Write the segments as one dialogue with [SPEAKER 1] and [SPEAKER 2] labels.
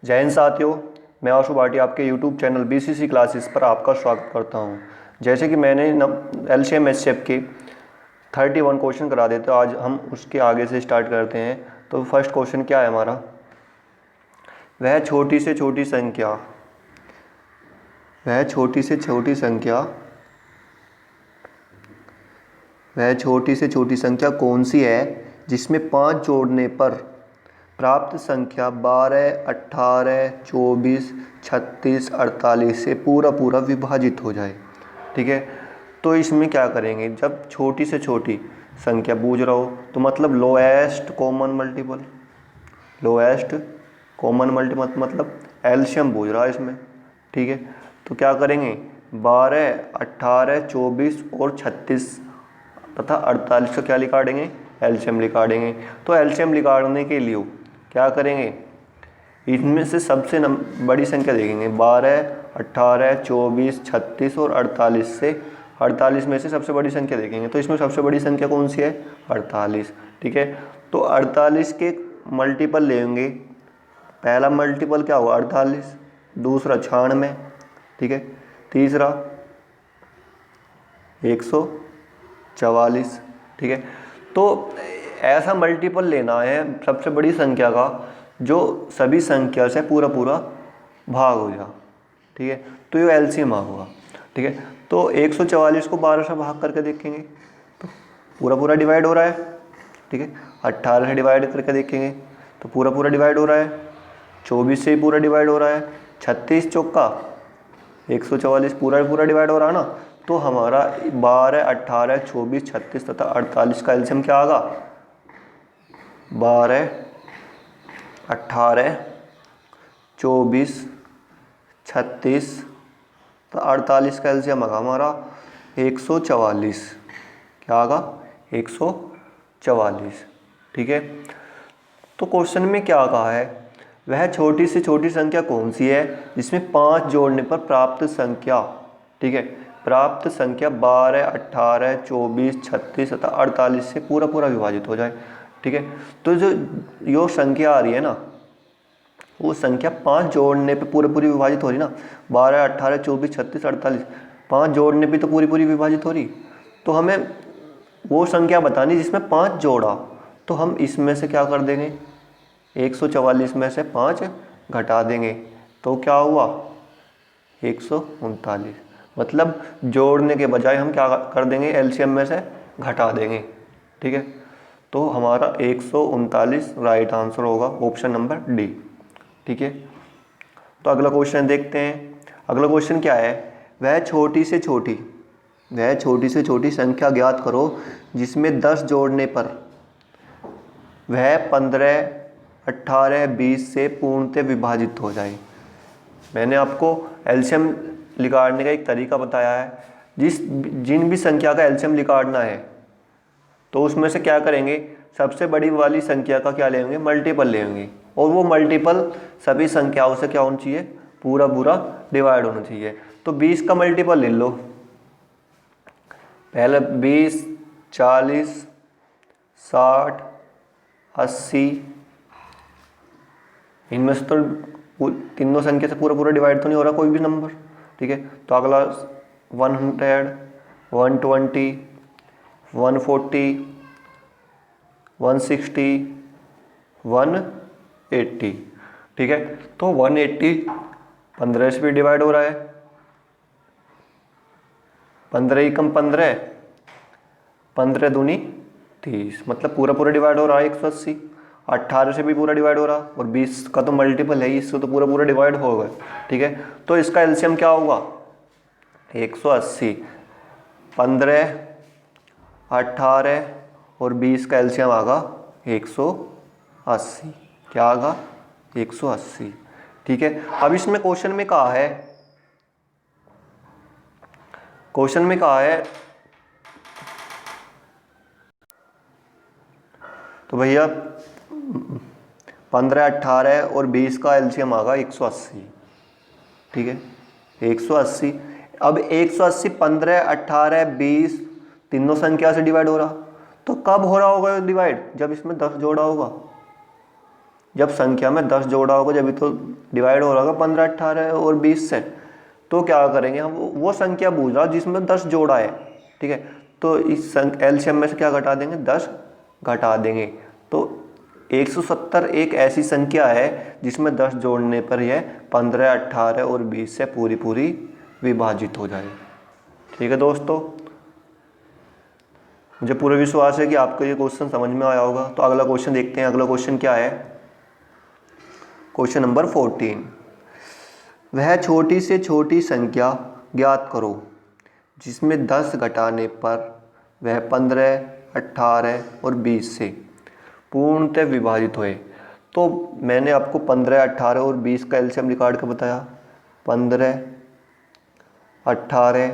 [SPEAKER 1] जय हिंद साथियों, मैं आशु भाटी आपके YouTube चैनल BCC क्लासेस पर आपका स्वागत करता हूं। जैसे कि मैंने LCM HCF के 31 क्वेश्चन करा देते, तो आज हम उसके आगे से स्टार्ट करते हैं। तो फर्स्ट क्वेश्चन क्या है हमारा, वह छोटी से छोटी संख्या, वह छोटी से छोटी संख्या, वह छोटी से छोटी संख्या कौन सी है जिसमें 5 जोड़ने पर प्राप्त संख्या 12, 18, 24, 36, 48 से पूरा विभाजित हो जाए। ठीक है, तो इसमें क्या करेंगे, जब छोटी से छोटी संख्या बूझ रहा हो तो मतलब lowest common multiple, lowest common multiple मतलब एलसीएम बूझ रहा है इसमें। ठीक है, तो क्या करेंगे, 12, 18, 24 और 36 तथा 48 का क्या निकालेंगे, एलसीएम निकालेंगे। तो एलसीएम निकालने के लिए क्या करेंगे, इनमें से सबसे बड़ी संख्या देखेंगे, 12, 18, 24, 36 और 48 से 48 में से सबसे बड़ी संख्या देखेंगे। तो इसमें सबसे बड़ी संख्या कौन सी है, 48। ठीक है, तो 48 के मल्टीपल लेंगे, पहला मल्टीपल क्या हुआ 48, दूसरा 96, ठीक है, तीसरा 144। ठीक है, तो ऐसा मल्टीपल लेना है सबसे बड़ी संख्या का जो सभी संख्या से पूरा भाग हो जा। ठीक है, तो ये एलसीएम होगा। ठीक है, तो 144 को 12 से भाग करके देखेंगे तो पूरा डिवाइड हो रहा है। ठीक है, 18 से डिवाइड करके देखेंगे तो पूरा डिवाइड हो रहा है, 24 से पूरा डिवाइड हो रहा है, 36 चौका 144 पूरा डिवाइड हो रहा है ना। तो हमारा 12, 18, 24, 36 तथा 48 का एलसीएम क्या आएगा, 12, 18, 24, 36 तो 48 का एलसीएम आएगा हमारा 144। क्या आएगा, 144। ठीक है, तो क्वेश्चन में क्या कहा है, वह छोटी से छोटी संख्या कौन सी है जिसमें 5 जोड़ने पर प्राप्त संख्या, ठीक है, प्राप्त संख्या 12, 18, 24, 36 तथा 48 से पूरा विभाजित हो जाए। ठीक है, तो जो यो संख्या आ रही है ना, वो संख्या 5 जोड़ने पे पूरी विभाजित हो रही ना, 12, 18, 24, 36, 48 5 जोड़ने पे तो पूरी विभाजित हो रही। तो हमें वो संख्या बतानी जिसमें 5 जोड़ा, तो हम इसमें से क्या कर देंगे, 144 में से 5 घटा देंगे तो क्या हुआ 139। मतलब जोड़ने के बजाय हम क्या कर देंगे, एलसीएम में से घटा देंगे। ठीक है, तो हमारा 139 राइट आंसर होगा, ऑप्शन नंबर डी। ठीक है, तो अगला क्वेश्चन देखते हैं। अगला क्वेश्चन क्या है, वह छोटी से छोटी संख्या ज्ञात करो जिसमें 10 जोड़ने पर वह 15, 18, 20 से पूर्णतः विभाजित हो जाए। मैंने आपको एलसीएम निकालने का एक तरीका बताया है। जिन भी संख्या का एलसीएम निकालना है तो उसमें से क्या करेंगे, सबसे बड़ी वाली संख्या का क्या लेंगे, मल्टीपल लेंगे, और वो मल्टीपल सभी संख्याओं से क्या होना चाहिए, पूरा डिवाइड होना चाहिए। तो 20 का मल्टीपल ले लो, पहले 20, 40, 60, 80, इनमें से तो तीनों संख्या से पूरा डिवाइड तो नहीं हो रहा कोई भी नंबर। ठीक है, तो अगला 100, 120, 140, 160, 180। ठीक है, तो 180 15 से भी डिवाइड हो रहा है, 15 ही कम 15, 15 दूनी 30, मतलब पूरा डिवाइड हो रहा है 180। 18 से भी पूरा डिवाइड हो रहा, और 20 का तो मल्टीपल है, इससे तो पूरा डिवाइड होगा। ठीक है, तो इसका एलसीएम क्या होगा, 180, 15, 18 और 20 का एलसीएम आगा 180। क्या आगा, 180। ठीक है, अब इसमें क्वेश्चन में कहा है, तो भैया 15, 18 और 20 का एलसीएम आगा 180। ठीक है, 180। अब 180 15, 18, 20 तीनों संख्या से डिवाइड हो रहा, तो कब हो रहा होगा डिवाइड, जब इसमें 10 जोड़ा होगा। जब संख्या में 10 जोड़ा होगा जब तो डिवाइड हो रहा होगा 15, 18 और 20 से। तो क्या करेंगे हम, वो संख्या पूछ रहा जिसमें 10 जोड़ा है, ठीक है। तो इस एलसीएम में से क्या घटा देंगे, 10 घटा देंगे। तो 170 एक ऐसी संख्या है जिसमें 10 जोड़ने पर यह 15, 18 और 20 से पूरी पूरी विभाजित हो जाए। ठीक है दोस्तों, मुझे पूरा विश्वास है कि आपको ये क्वेश्चन समझ में आया होगा। तो अगला क्वेश्चन देखते हैं। अगला क्वेश्चन क्या है, क्वेश्चन नंबर 14। वह छोटी से छोटी संख्या ज्ञात करो जिसमें 10 घटाने पर वह 15, 18 और 20 से पूर्णतः विभाजित हुए। तो मैंने आपको 15, 18 और 20 का एलसीएम निकाल के बताया। 15, 18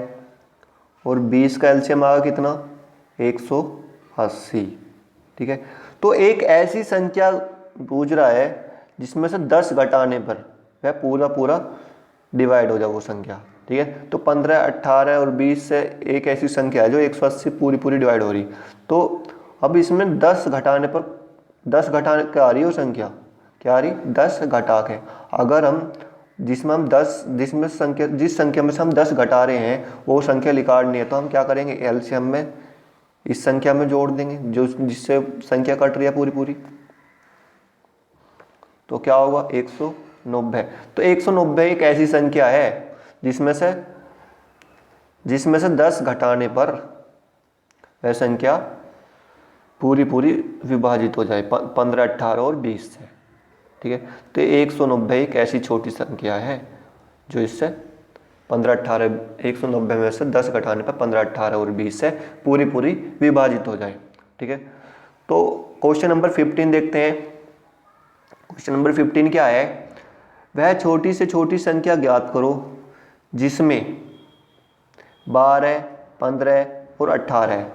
[SPEAKER 1] और 20 का एलसीएम आया कितना, 180। ठीक है। तो एक ऐसी संख्या पूछ रहा है जिसमें से 10 घटाने पर वह पूरा पूरा डिवाइड हो जाए वो संख्या। ठीक है। तो 15, 18 और 20 से एक ऐसी संख्या है जो 180 पूरी पूरी डिवाइड हो रही। तो अब इसमें 10 घटाने पर, 10 घटा के आ रही है वो संख्या, क्या आ रही, 10 घटा के। अगर हम जिसमें जिस संख्या में से हम 10 घटा रहे हैं वो संख्या निकालनी है, तो हम क्या करेंगे, एलसीएम में इस संख्या में जोड़ देंगे जो जिससे संख्या कट रही है पूरी पूरी। तो क्या होगा, 190। तो 190 एक ऐसी संख्या है जिसमें से 10 घटाने पर वह संख्या पूरी पूरी विभाजित हो जाए 15, 18 और 20 से। ठीक है। तो 190 एक ऐसी छोटी संख्या है जो इससे 15, 18, 190 में से 10 घटाने पर 15, 18 और 20 से पूरी पूरी विभाजित हो जाए। ठीक है। तो क्वेश्चन नंबर 15 देखते हैं। क्वेश्चन नंबर 15 क्या है, वह छोटी से छोटी संख्या ज्ञात करो जिसमें 12, 15 और 18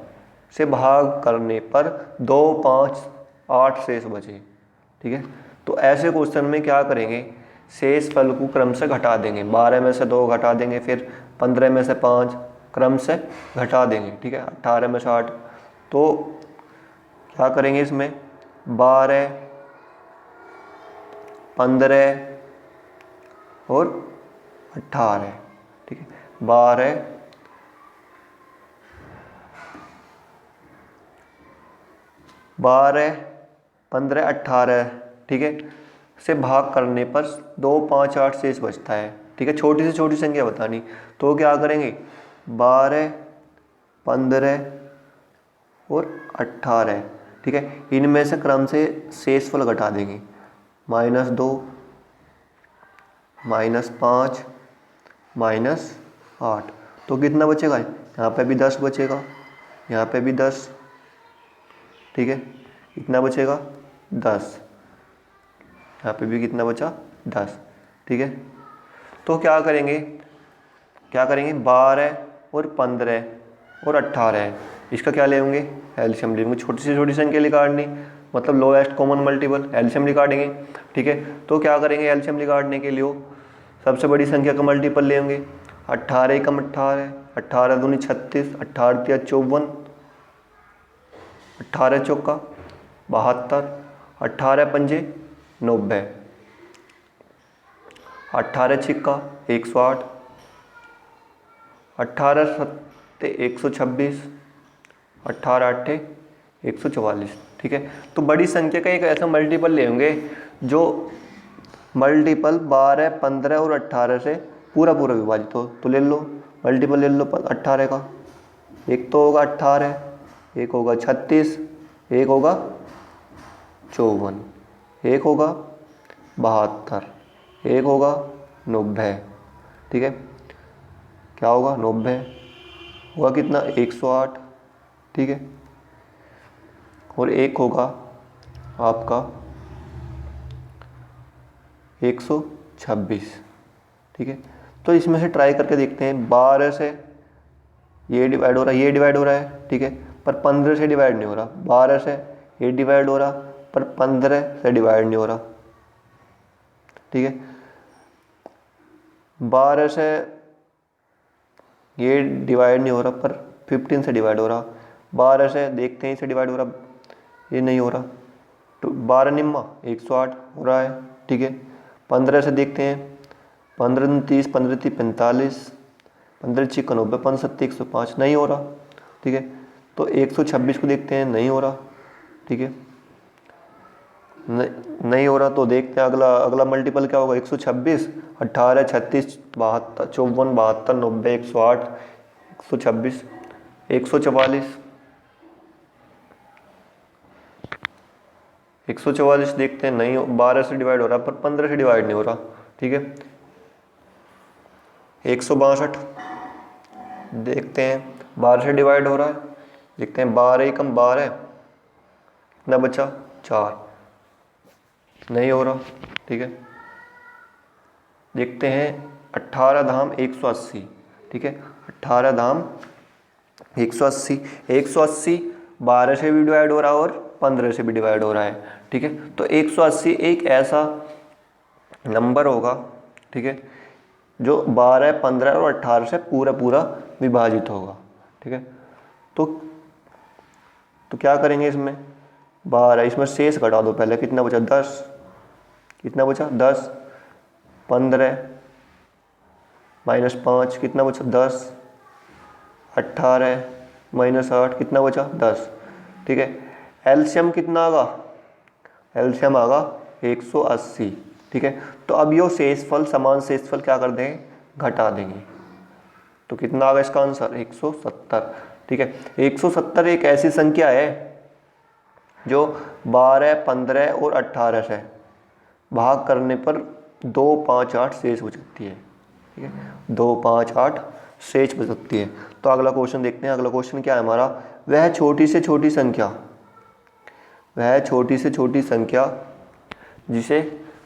[SPEAKER 1] से भाग करने पर 2, 5, 8 शेष बचे। ठीक है। तो ऐसे क्वेश्चन में क्या करेंगे, शेष फल को क्रम से घटा देंगे। 12 में से 2 घटा देंगे, फिर 15 में से 5 क्रम से घटा देंगे। ठीक है। 18 में से 8। तो क्या करेंगे, इसमें 12, 15 और 18। ठीक है। 12, 15, 18, ठीक है, से भाग करने पर 2, 5, 8 शेष बचता है। ठीक है। छोटी से छोटी संख्या बतानी, तो क्या करेंगे, 12, 15 और 18। ठीक है। इनमें से क्रम से शेषफल घटा देंगे। -2, -5, -8। तो कितना बचेगा, यहाँ पे भी 10 बचेगा, यहाँ पे भी 10। ठीक है। कितना बचेगा, 10। यहाँ पे भी कितना बचा, 10। ठीक है। तो क्या करेंगे 12 और 15 और 18, इसका क्या लेंगे, एलसीएम लेंगे। छोटी से छोटी संख्या निकालनी, मतलब लोएस्ट कॉमन मल्टीपल, एलसीएम निकालेंगे। ठीक है। तो क्या करेंगे, एलसीएम निकालने के लिए सबसे बड़ी संख्या का मल्टीपल लेंगे। 18 एकम 18, 18 दूनी 36, 18 तिया 54, 18 चौका 72, 18 पंजे 90, 18 छिक्का 108, 18 सत्ते 126, 18 अट्ठे 144। ठीक है। तो बड़ी संख्या का एक ऐसा मल्टीपल लेंगे जो मल्टीपल 12, 15 और 18 से पूरा पूरा विभाजित हो। तो ले लो मल्टीपल, ले लो 18 का। एक तो होगा 18, एक होगा 36, एक होगा 54, एक होगा 72, एक होगा 90। ठीक है। क्या होगा, 90 होगा कितना, 108। ठीक है। और एक होगा आपका 126। ठीक है। तो इसमें से ट्राई करके देखते हैं। 12 से ये डिवाइड हो रहा है, ये डिवाइड हो रहा है। ठीक है। पर 15 से डिवाइड नहीं हो रहा। 12 से ये डिवाइड हो रहा, पर 15 से डिवाइड नहीं हो रहा। ठीक है। 12 से ये डिवाइड नहीं हो रहा, पर 15 से डिवाइड हो रहा। 12 से देखते हैं इसे डिवाइड हो रहा, ये नहीं हो रहा। तो 12 निम्मा 108 हो रहा है। ठीक है, 15 से देखते हैं, 15 30, 15 30 45, 15 6 90, 5 7 105, नहीं हो रहा। ठीक है, तो 126 को देखते हैं, नहीं हो रहा। ठीक है, नहीं हो रहा तो देखते हैं अगला अगला मल्टीपल क्या होगा। 126, 18, 36, 72, 54, 72, 90, 108, 126, 144, 144 देखते हैं, नहीं 12 से डिवाइड हो रहा पर 15 से डिवाइड नहीं हो रहा। ठीक है, 162 देखते हैं, 12 से डिवाइड हो रहा है, देखते हैं 12 ही कम 12, कितना बचा 4, नहीं हो रहा। ठीक है, देखते हैं 18 धाम 180। ठीक है, 18 धाम 180, 180 12 से भी डिवाइड हो रहा है और 15 से भी डिवाइड हो रहा है। ठीक है, तो 180 एक ऐसा नंबर होगा, ठीक है, जो 12, 15 और 18 से पूरा पूरा विभाजित होगा। ठीक है, तो क्या करेंगे इसमें, 12 इसमें शेष घटा दो पहले, कितना बचा 10, कितना बचा 10, 15 -5 कितना बचा 10, 18 -8 कितना बचा 10। ठीक है, एलसीएम कितना आगा, एलसीएम आगा 180। ठीक है, तो अब यो शेषफल समान शेषफल क्या कर देंगे, घटा देंगे, तो कितना आगा इसका आंसर 170। ठीक है, 170 एक ऐसी संख्या है जो 12, 15 और 18 से भाग करने पर 2, 5, 8 शेष हो सकती है। ठीक है, 2, 5, 8 शेष बच सकती है। तो अगला क्वेश्चन देखते हैं। अगला क्वेश्चन क्या है हमारा, वह छोटी से छोटी संख्या, वह छोटी से छोटी संख्या जिसे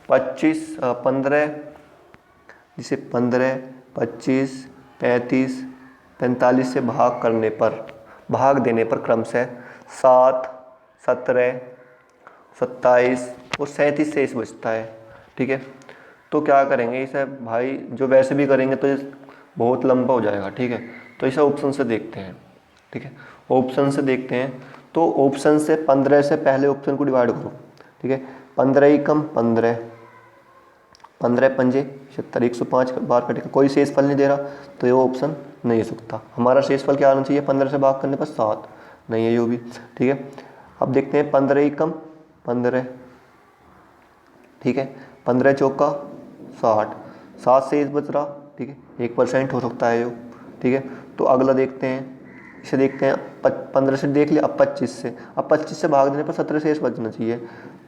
[SPEAKER 1] 15, जिसे 15, 25, 35, 45 से भाग करने पर, भाग देने पर क्रमशः 7, 17, 27 और 37 शेष बचता है। ठीक है, तो क्या करेंगे इसे भाई, जो वैसे भी करेंगे तो बहुत लंबा हो जाएगा। ठीक है, तो इसे ऑप्शन से देखते हैं। ठीक है, ऑप्शन से देखते हैं, तो ऑप्शन से 15 से पहले ऑप्शन को डिवाइड करो। ठीक है, 15 ही कम 15, 15 पंजे 76, 105 बार कटेगा, कोई शेषफल नहीं दे रहा, तो ये ऑप्शन नहीं हो सकता। हमारा शेषफल क्या आना चाहिए, 15 से भाग करने पर 7, नहीं है यो भी। ठीक है, अब देखते हैं 15 ही कम 15, ठीक है, 15 चौका 60, 7 शेष बच रहा। ठीक है, 1% हो सकता है यो। ठीक है, तो अगला देखते हैं, इसे देखते हैं, 15 से देख लिया, अब 25 से, अब 25 से भाग देने पर 17 शेष बचना चाहिए,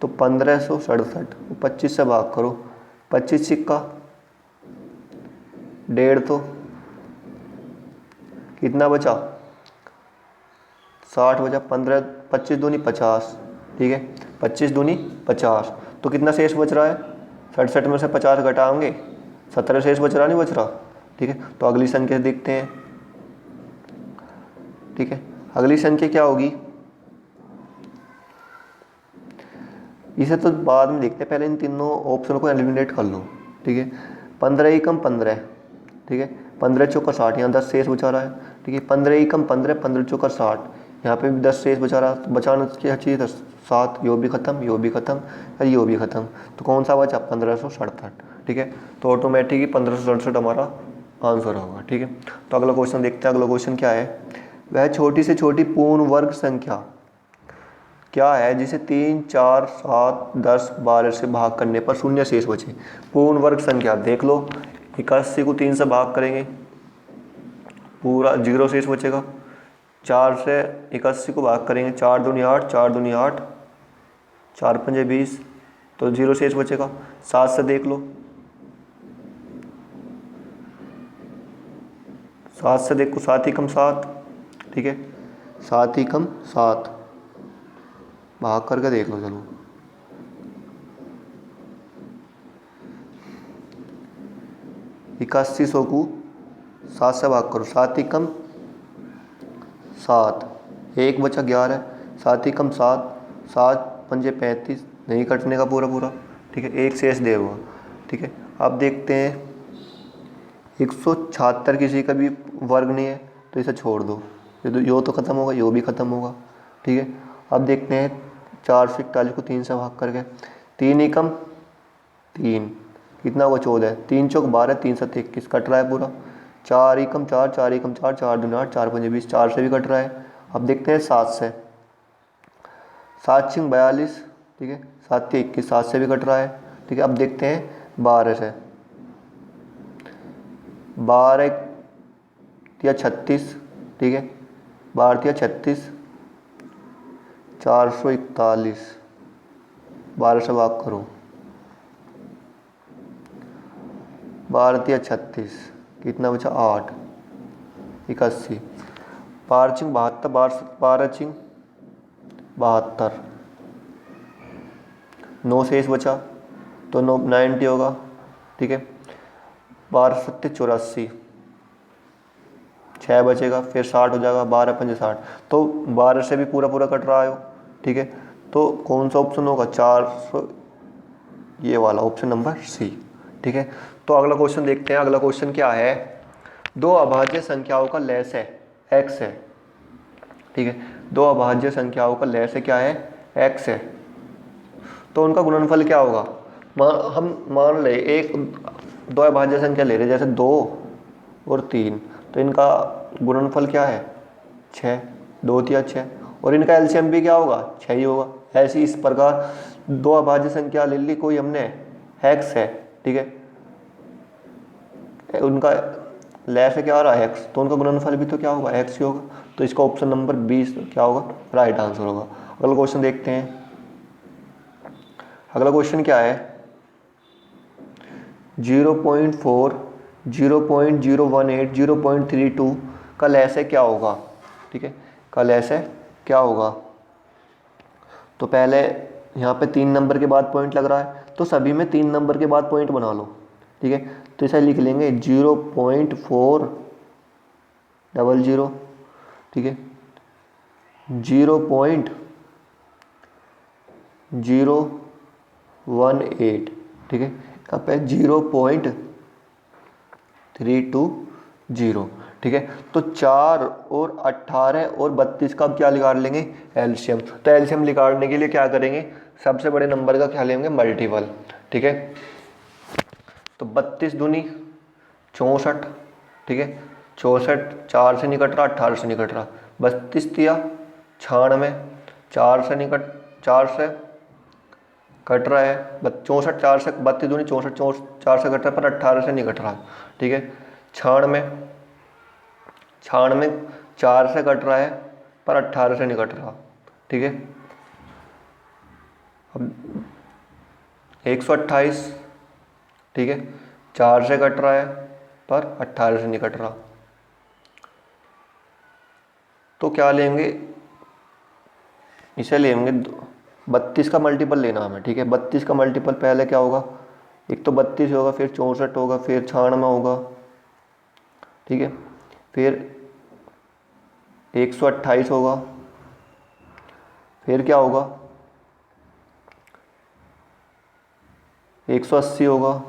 [SPEAKER 1] तो 1567, 25 से भाग करो, 25 सिक्का 1.5, तो कितना बचा 60 बचा, 15, 25 दूनी 50। ठीक है, 25 दूनी 50, तो कितना शेष बच रहा है, 67 में से 50 घटाएंगे, 17 शेष बच रहा, नहीं बच रहा। ठीक है, तो अगली संख्या देखते हैं। ठीक है, अगली संख्या क्या होगी, इसे तो बाद में देखते हैं, पहले इन तीनों ऑप्शन को एलिमिनेट कर लो। ठीक है, 15 ही कम 15, ठीक है, 15 चौका 60, यहाँ 10 शेष बचा रहा है। ठीक है, 15 ही कम 15, 15 चौका 60, यहाँ पे भी 10 शेष बचा रहा, बचाना चाहिए था 7, यो भी खत्म, यो भी खत्म, और यो भी खत्म, तो कौन सा बचा 1567। ठीक है, तो ऑटोमेटिक ही 1567 हमारा आंसर होगा। ठीक है, तो अगला क्वेश्चन देखते हैं। अगला क्वेश्चन क्या है, वह छोटी से छोटी पूर्ण वर्ग संख्या क्या है जिसे 3, 4, 7, 10, 12 से भाग करने पर 0 शेष बचे। पूर्ण वर्ग संख्या देख लो, 81 को 3 से भाग करेंगे, पूरा 0 शेष बचेगा। 4 से 81 को भाग करेंगे, 4 दूनी 8, 4 दूनी 8, 4 पंजे 20, तो 0 शेष बचेगा। 7 से देख लो, 7 से देखो, 7 ही कम 7, ठीक है, 7 ही कम 7, भाग करके देख लो चलो, 8100 को 7 से भाग करो, 7 ही कम 7, 1 बचा 11, 7 ही कम 7, 7 पंजे 35, नहीं कटने का पूरा पूरा। ठीक है, 1 शेष दे हुआ। ठीक है, अब देखते हैं 176 किसी का भी वर्ग नहीं है, तो इसे छोड़ दो, यो तो ख़त्म होगा, यो भी ख़त्म होगा। ठीक है, अब देखते हैं 441 को 3 से भाग करके, 3 एकम 3, कितना हुआ 14, 3 चौक 12, 3 7 21, कट रहा है पूरा। 4 एकम 4, 4 एकम 4, 4 दूनी 8, 4 पंजे 20, 4 से भी कट रहा है। अब देखते हैं 7 से, 7 छिंग 42, ठीक है, 7 के 21, 7 से भी कट रहा है, ठीक है। अब देखते हैं 12 से, 12 या 36, ठीक है, 12 या 36, 441, 12 से भाग करो, 12 या 36, कितना बचा 8, 81, 12 छिंग 72, 12 छिंग 72, 9 शेष बचा तो 90 होगा, ठीक है। 12 सत्ते 84, 6 बचेगा, फिर 60 हो जाएगा, 12 पंजे 60, तो 12 से भी पूरा पूरा कट रहा है, ठीक है। तो कौन सा ऑप्शन होगा, 400, ये वाला ऑप्शन नंबर सी, ठीक है। तो अगला क्वेश्चन देखते हैं। अगला क्वेश्चन क्या है, दो अभाज्य संख्याओं का लैस है x है, ठीक है। दो अभाज्य संख्याओं का लैस है क्या है, x है, तो उनका गुणनफल क्या होगा। हम मान ले एक दो अभाज्य संख्या ले रहे, जैसे 2 और 3, तो इनका गुणनफल क्या है 6, 2 या 6, और इनका एलसीएम भी क्या होगा 6 ही होगा। ऐसी इस प्रकार दो अभाज्य संख्या ले ली, कोई हमने x है, ठीक है, उनका लैस है क्या आ रहा है x, तो उनका गुणनफल भी तो क्या होगा x ही होगा। तो इसका ऑप्शन नंबर 20 क्या होगा, राइट आंसर होगा। अगला क्वेश्चन देखते हैं। अगला क्वेश्चन क्या है, 0.4, 0.018, 0.32 का लैस है क्या होगा, ठीक है, का लैस है क्या होगा। तो पहले यहाँ पे 3 नंबर के बाद पॉइंट लग रहा है, तो सभी में 3 नंबर के बाद पॉइंट बना लो, ठीक है। तो इसे लिख लेंगे 0.400, ठीक है, 0.018, ठीक है, यहाँ पे 0.320, ठीक है। तो 4 और 18 और 32 का अब क्या निकाल लेंगे, एलसीएम। तो एलसीएम निकालने के लिए क्या करेंगे, सबसे बड़े नंबर का क्या लेंगे, मल्टीपल, ठीक है। तो 32 दूनी 64, ठीक है, 64 4 से निकट रहा, 18 से निकट रहा, 32 दिया 96, 4 से निकट, 4 से कट रहा है, 64 4 से, 32 दूनी 64, 4 से कट रहा है पर 18 से नहीं कट रहा, ठीक है। 96 4 से कट रहा है पर 18 से नहीं कट रहा, ठीक है। अब 128, ठीक है, 4 से कट रहा है पर 18 से नहीं कट रहा, तो क्या लेंगे, इसे लेंगे 32 का मल्टीपल लेना हमें, ठीक है। 32 का मल्टीपल पहले क्या होगा, एक तो 32 होगा, फिर 64 होगा, फिर 96 होगा, ठीक है, फिर 128 होगा, फिर क्या होगा 180 होगा,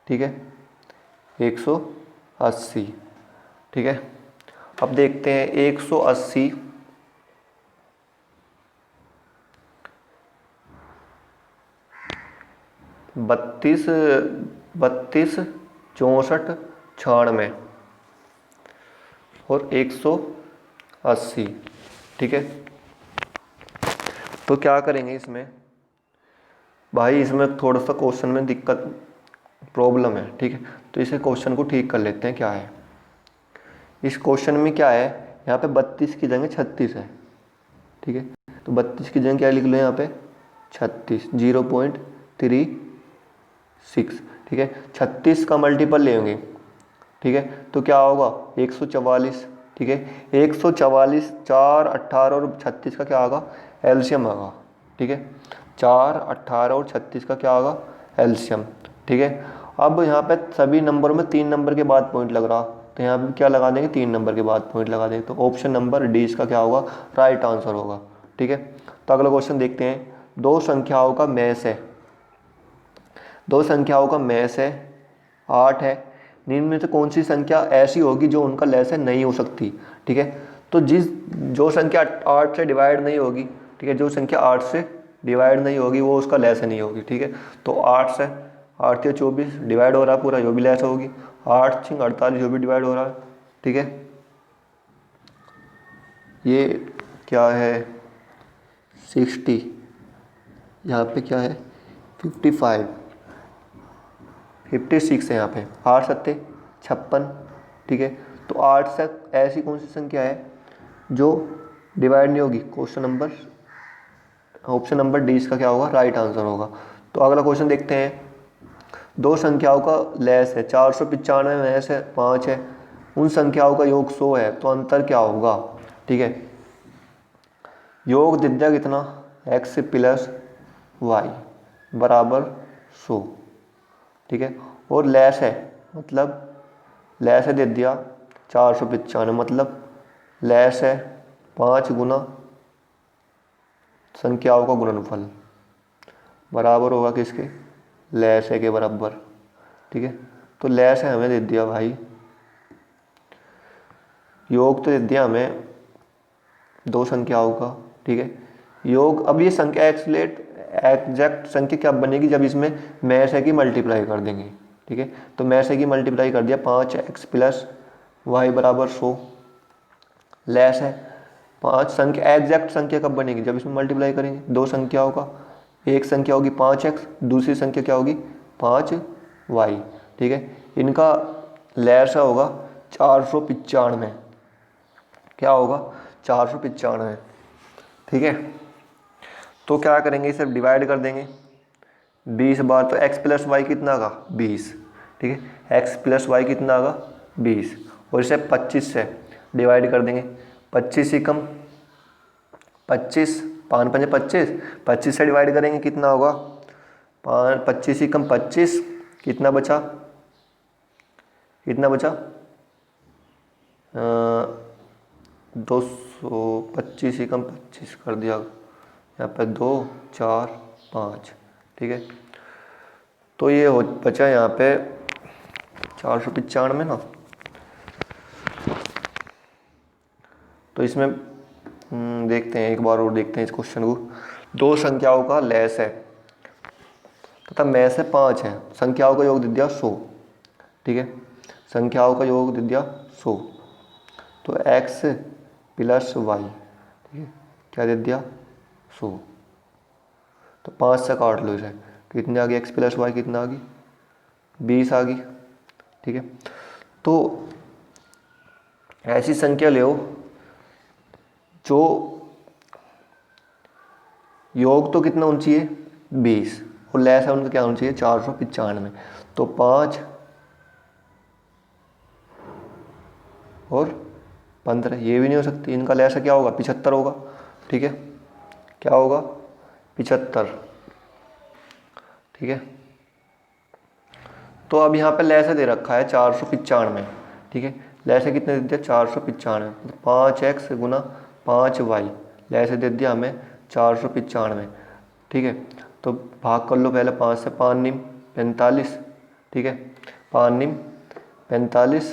[SPEAKER 1] ठीक है, 180, ठीक है। अब देखते हैं 180 32 32 64 96 और 180, ठीक है। तो क्या करेंगे इसमें भाई, इसमें थोड़ा सा क्वेश्चन में दिक्कत प्रॉब्लम है, ठीक है। तो इसे क्वेश्चन को ठीक कर लेते हैं। क्या है इस क्वेश्चन में, क्या है यहाँ पे 32 की जगह 36 है, ठीक है। तो 32 की जगह क्या लिख लो यहाँ पे 36, 0.36, ठीक है। 36 का मल्टीपल लेंगे, ठीक है, तो क्या होगा 144, ठीक है। 144 4 18 और 36 का क्या आएगा, एलसीएम आएगा, ठीक है। 4 18 और 36 का क्या आएगा, एलसीएम, ठीक है। अब यहाँ पे सभी नंबरों में 3 नंबर के बाद पॉइंट लग रहा, तो यहाँ पे क्या लगा देंगे, 3 नंबर के बाद पॉइंट लगा देंगे, तो ऑप्शन नंबर डी इसका क्या होगा, राइट आंसर होगा, ठीक है। तो अगला क्वेश्चन देखते हैं। दो संख्याओं का मैस है, दो संख्याओं का मैस है 8 है, निम्न में से कौन सी संख्या ऐसी होगी जो उनका लैस है नहीं हो सकती, ठीक है। तो जो संख्या 8 से डिवाइड नहीं होगी, ठीक है। जो संख्या 8 से डिवाइड नहीं होगी वो उसका लैस नहीं होगी, ठीक है। तो 8 से 8 या 24 डिवाइड हो रहा है पूरा, जो भी लैस होगी। 8 6 48 जो भी डिवाइड हो रहा है, ठीक है। ये क्या है 60, यहाँ पे क्या है 55, 56 है यहाँ पे। 8 सत्ते 56, ठीक है। तो 8 से ऐसी कौन सी संख्या है जो डिवाइड नहीं होगी? Question number option number D इसका क्या होगा? राइट आंसर होगा। तो अगला क्वेश्चन देखते हैं। दो संख्याओं का लैस है 495 में से 5 है, उन संख्याओं का योग 100 है, तो अंतर क्या होगा? ठीक है। योग दिद्या कितना? x प्लस वाई बराबर 100, ठीक है। और लैस है, मतलब लैस है दिद्या 495, मतलब लैस है 5 गुना संख्याओं का गुणनफल बराबर होगा किसके? लैस है के बराबर, ठीक है। तो लैस है हमें दे दिया भाई, योग तो दे दिया हमें दो संख्याओं का, ठीक है। योग, अब ये संख्या एग्जैक्ट संख्या क्या बनेगी? जब इसमें में से की मल्टीप्लाई कर देंगे, ठीक है। तो में से की मल्टीप्लाई कर दिया 5x प्लस वाई बराबर 100, लैस है 5। संख्या एग्जैक्ट संख्या कब बनेगी? जब इसमें मल्टीप्लाई करेंगे दो संख्याओं का। एक संख्या होगी 5x, दूसरी संख्या क्या होगी? 5y, ठीक है। इनका लैस होगा 495, क्या होगा? 495, ठीक है। तो क्या करेंगे, इसे डिवाइड कर देंगे 20 बार। तो x प्लस वाई कितना आगा? 20, ठीक है। x प्लस वाई कितना आगा? 20, और इसे 25 से डिवाइड कर देंगे। 25 ही कम 25, 5 5 25, 25 से डिवाइड करेंगे कितना होगा? 25 ही कम 25, कितना बचा? कितना बचा? 225 ही कम 25 कर दिया, यहाँ पे 2 4 5, ठीक है। तो ये हो बचा यहाँ पे 495 ना। तो इसमें देखते हैं, एक बार और देखते हैं इस क्वेश्चन को। दो संख्याओं का लैस है तथा में से 5 है, संख्याओं का योग दे दिया 100, ठीक है। संख्याओं का योग दे दिया 100, तो x प्लस वाई, ठीक है, क्या दे दिया? 100। तो 5 से काट लो इसे, कितने आ गई? x प्लस वाई कितना आ गई? 20 आ गई, ठीक है। तो ऐसी संख्या ले जो योग तो कितना होना चाहिए? 20, और लैस है उनका क्या होना चाहिए? 495। तो 5 और 15 ये भी नहीं हो सकती, इनका लैस क्या होगा? 75 होगा, ठीक है। क्या होगा? 75, ठीक है। तो अब यहाँ पे लैस दे रखा है 495, ठीक है। लैस कितने दे दिया? 495, तो 5x गुना 5y, लैस दे दिया हमें 495, ठीक है। तो भाग कर लो पहले 5 से, 5 निम 45, ठीक है। 5 निम 45,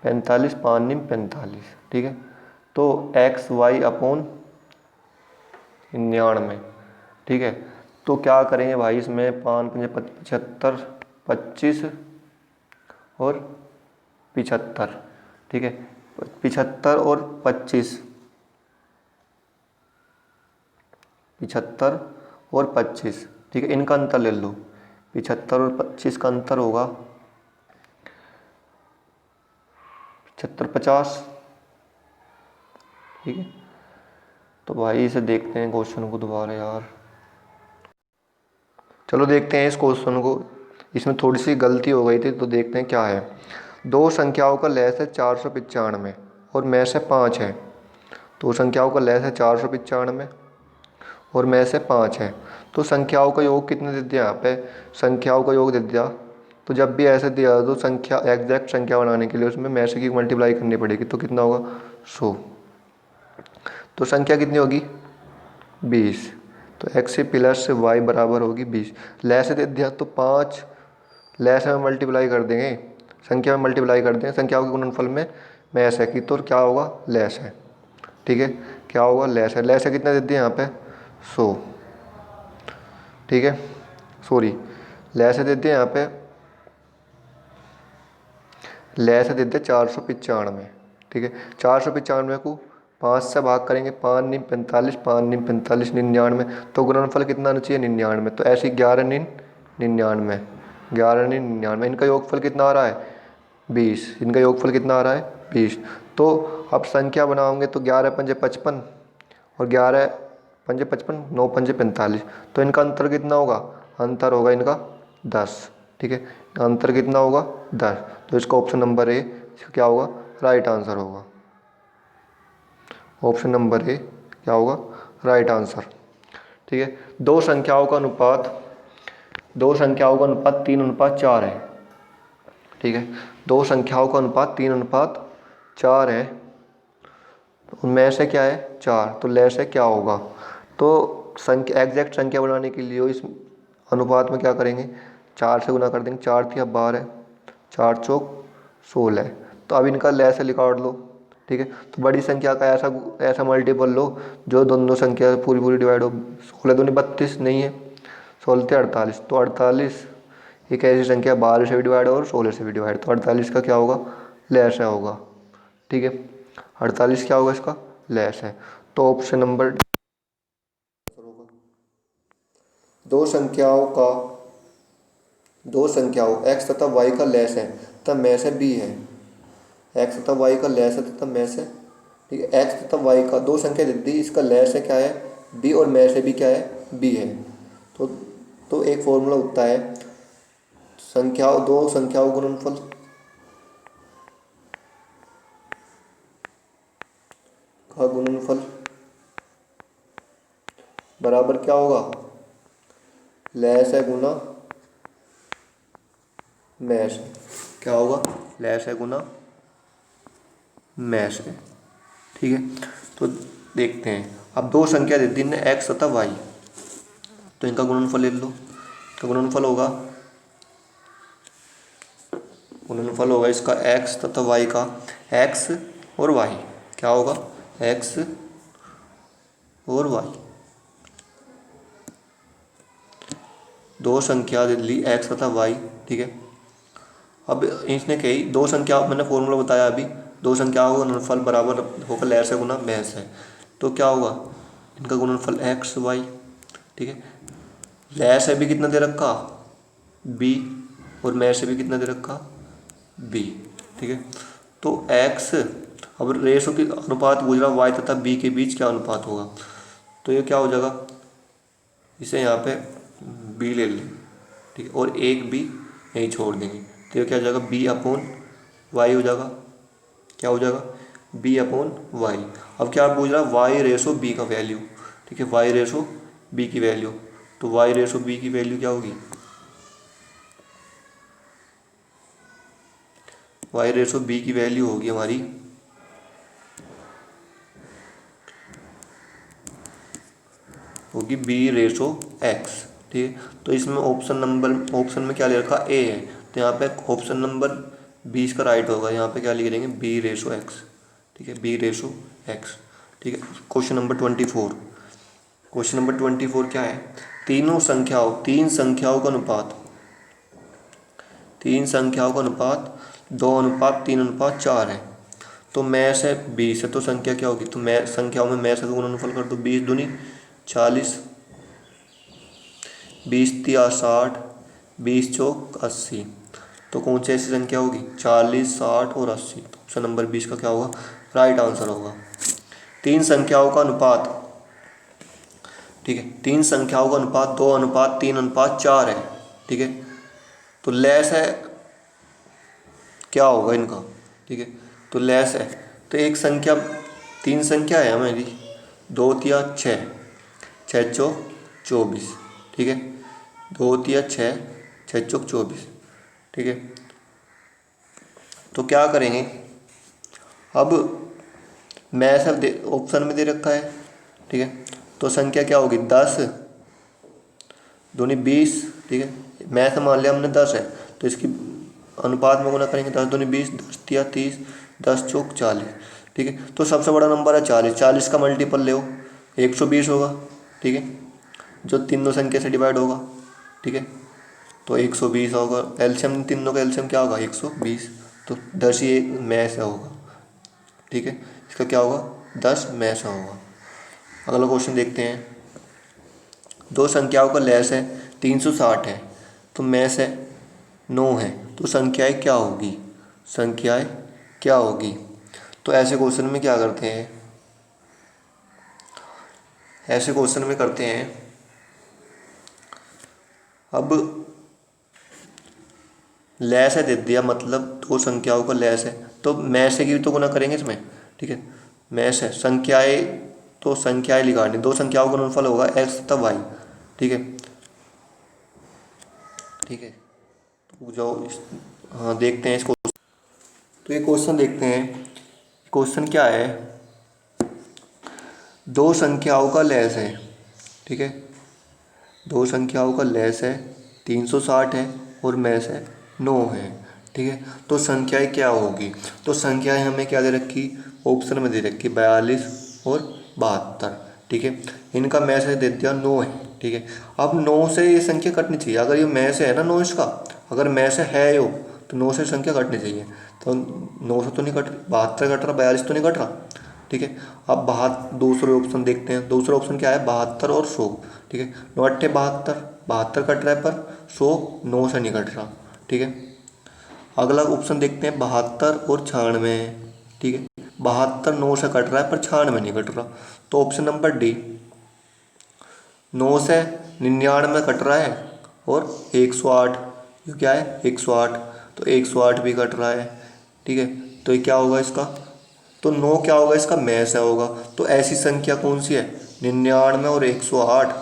[SPEAKER 1] 45 5 निम 45, ठीक है। तो एक्स वाई अपॉन 99, ठीक है। तो क्या करेंगे भाई, इसमें 5 75, 25 और 75, ठीक है। 75 और 25, 75 और 25, ठीक है। इनका अंतर ले लो, 75 और 25 का अंतर होगा 75 50, ठीक है। तो भाई इसे देखते हैं क्वेश्चन को दोबारा यार, चलो देखते हैं इस क्वेश्चन को। इसमें थोड़ी सी गलती हो गई थी, तो देखते हैं क्या है। दो संख्याओं का लैस है 495 और में से 5 है। दो संख्याओं का लैस है 495 और में से 5 है, तो संख्याओं का योग कितने दे दिया? यहाँ पे संख्याओं का योग दे दिया। तो जब भी ऐसे दिया तो संख्या एग्जैक्ट संख्या बनाने के लिए उसमें में से की मल्टीप्लाई करनी पड़ेगी, तो कितना होगा? 100। तो संख्या कितनी होगी? 20। तो x प्लस वाई बराबर होगी 20। लैस दे दिया तो 5 लैस में मल्टीप्लाई कर देंगे, संख्या में मल्टीप्लाई कर देंगे, संख्याओं के गुणनफल में ऐस है की, तो क्या होगा? लैस है, ठीक है। क्या होगा, लेस है। लेस है कितना दे दिया यहाँ पे 100, ठीक है, सॉरी लेस है दे दिया यहाँ पे, लेस है दे दिया 495, ठीक है। 495 को 5 से भाग करेंगे, 5 निम 45, 5 निम 45, 99, तो गुणनफल कितना आना चाहिए 99। तो ऐसे 11 निन 99, 11 निन 99, इनका योगफल कितना आ रहा है 20, इनका योगफल कितना आ रहा है 20। तो अब संख्या बनाओगे तो 11 पंजे 55 और 11 पंजे 55, 9 पंजे 45, तो इनका अंतर कितना होगा, अंतर होगा इनका 10, ठीक है, अंतर कितना होगा 10। तो इसका ऑप्शन नंबर ए क्या होगा, राइट आंसर होगा। ऑप्शन नंबर ए क्या होगा, राइट आंसर, ठीक है। दो संख्याओं का अनुपात 3:4 है, ठीक है। दो संख्याओं का अनुपात 3:4 है, उनमें से क्या है 4, तो लेस है क्या होगा। तो संख्या एग्जैक्ट संख्या बनाने के लिए इस अनुपात में क्या करेंगे, 4 से गुना कर देंगे, 4 तिया 12, 4 चौक 16, तो अब इनका लेस है निकाल लो, ठीक है। तो बड़ी संख्या का ऐसा मल्टीपल लो जो दोनों संख्या पूरी डिवाइड हो। 16 दूनी 32 नहीं है, 16 थे 48, तो 48 एक ऐसी संख्या 12 से भी डिवाइड और 16 से भी डिवाइड, तो 48 का क्या होगा, लेस है होगा, ठीक है। 48 क्या होगा इसका, लेस है। तो ऑप्शन नंबर दो संख्याओं x तथा y का लेस है तथा में से b है, x तथा y का लेस है तथा में से, ठीक है, x तथा y का दो संख्या दे दी, इसका लेस है क्या है b और में से भी क्या है b है। तो एक फॉर्मूला होता है दो संख्याओं गुणनफल का गुणनफल बराबर क्या होगा, लेस है गुना मैश है, क्या होगा, लेस है गुना मैश है, ठीक है। तो देखते हैं, अब दो संख्या दे दी ने x तथा y, तो इनका गुणनफल ले लो। तो गुणनफल होगा इसका x तथा y का, x और y क्या होगा, x और y, दो संख्या दे ली x तथा y, ठीक है। अब इसने कही दो संख्या, मैंने फॉर्मूला बताया अभी, दो संख्याओं का गुणनफल बराबर होगा लेस है गुना मैश है, तो क्या होगा इनका गुणनफल x y, ठीक है। लेस है भी कितना दे रखा b और मैश है भी कितना दे रखा b, ठीक है। तो x, अब रेशो की अनुपात पूछ रहा y तथा b के बीच क्या अनुपात होगा, तो ये क्या हो जाएगा, इसे यहाँ पे b ले लें, ठीक है, और एक b यहीं छोड़ देंगे, तो ये क्या हो जाएगा b/y हो जाएगा, क्या हो जाएगा b/y। अब क्या पूछ रहा है y रेशो b का वैल्यू, ठीक है, y रेशो b की वैल्यू, तो y रेशो b की वैल्यू क्या होगी, y रेशो b की वैल्यू होगी हमारी b रेशो x, ठीक है। तो इसमें ऑप्शन में क्या ले रखा a है, तो यहाँ पे ऑप्शन नंबर 20 का राइट होगा, यहाँ पे क्या लिख देंगे b रेशो x, ठीक है, b रेशो x, ठीक है। क्वेश्चन नंबर 24 क्या है, तीन संख्याओं का अनुपात 2:3:4 है, तो में से 20 है, तो संख्या क्या होगी, तो संख्याओं में में से गुणनफल कर दो, 20 दूनी 40, 20 तिया 60, 20 चौक 80, तो कौन सी ऐसी संख्या होगी 40, 60 और 80, तो ऑप्शन नंबर 20 का क्या होगा, राइट आंसर होगा। तीन संख्याओं का अनुपात, ठीक है, तीन संख्याओं का अनुपात 2:3:4 है, ठीक है। तो लेस है क्या होगा इनका, ठीक है, तो लेस है, तो एक संख्या, तीन संख्या है हमारी 2 तिया 6, 6 चौक 24, ठीक है, 2 तिया 6, 6 चौक 24, ठीक है। तो क्या करेंगे, अब मैं सब ऑप्शन में दे रखा है, ठीक है, तो संख्या क्या होगी 10 दूनी 20, ठीक है, मैथ मान लिया हमने 10 है, तो इसकी अनुपात में गुना करेंगे, 10 दूनी 20, 10 तिया 30, 10 चौक 40, ठीक है। तो सबसे बड़ा नंबर है 40, 40 का मल्टीपल ले 120 होगा। ठीक है, जो तीनों संख्या से डिवाइड होगा। ठीक है, तो 120 होगा। एलसीएम, तीनों का एलसीएम क्या होगा 120, तो 10 ये में से होगा। ठीक है, इसका क्या होगा 10 में से होगा। अगला क्वेश्चन देखते हैं। दो संख्याओं का लैस है 360 है, तो में से 9 है, तो संख्याएं क्या होगी, संख्याएं क्या होगी। तो ऐसे क्वेश्चन में क्या करते हैं, ऐसे क्वेश्चन में करते हैं, अब लैस है दे दिया, मतलब दो संख्याओं का लैस है, तो में से की तो गुना करेंगे इसमें। ठीक है, में से संख्याएं, तो संख्याएं लिखानी, दो संख्याओं का गुणनफल होगा एक्स तथा वाई। ठीक है, ठीक है, तो जाओ हाँ देखते हैं इसको। तो ये क्वेश्चन देखते हैं, क्वेश्चन क्या है, दो संख्याओं का लैस है। ठीक है, दो संख्याओं का लैस है 360 है और में से 9 है। ठीक है, तो संख्याएं क्या होगी, तो संख्याएं हमें क्या दे रखी, ऑप्शन में दे रखी 42 और 72। ठीक है, इनका में से दे दिया 9 है। ठीक है, अब 9 से ये संख्या कटनी चाहिए, अगर ये में से है ना 9 इसका, अगर में से है यो, तो 9 से संख्या कटनी चाहिए। तो 9 से तो नहीं कट रही, 72 कट रहा, 42 तो नहीं कट रहा। ठीक है, अब दूसरे ऑप्शन देखते हैं। दूसरा ऑप्शन क्या है 72 और 100। ठीक है, 9 अट्ठे 72, 72 कट रहा है पर 100 9 से नहीं कट रहा। ठीक है, अगला ऑप्शन देखते हैं 72 और 96। ठीक है, 72 9 से कट रहा है पर 96 नहीं कट रहा, तो ऑप्शन नंबर डी, 9 से 99 कट रहा है और 108, ये क्या है 108, तो 108 भी कट रहा है। ठीक है, तो ये क्या होगा इसका, तो 9 क्या होगा इसका में से होगा। तो ऐसी संख्या कौन सी है 99 और 108,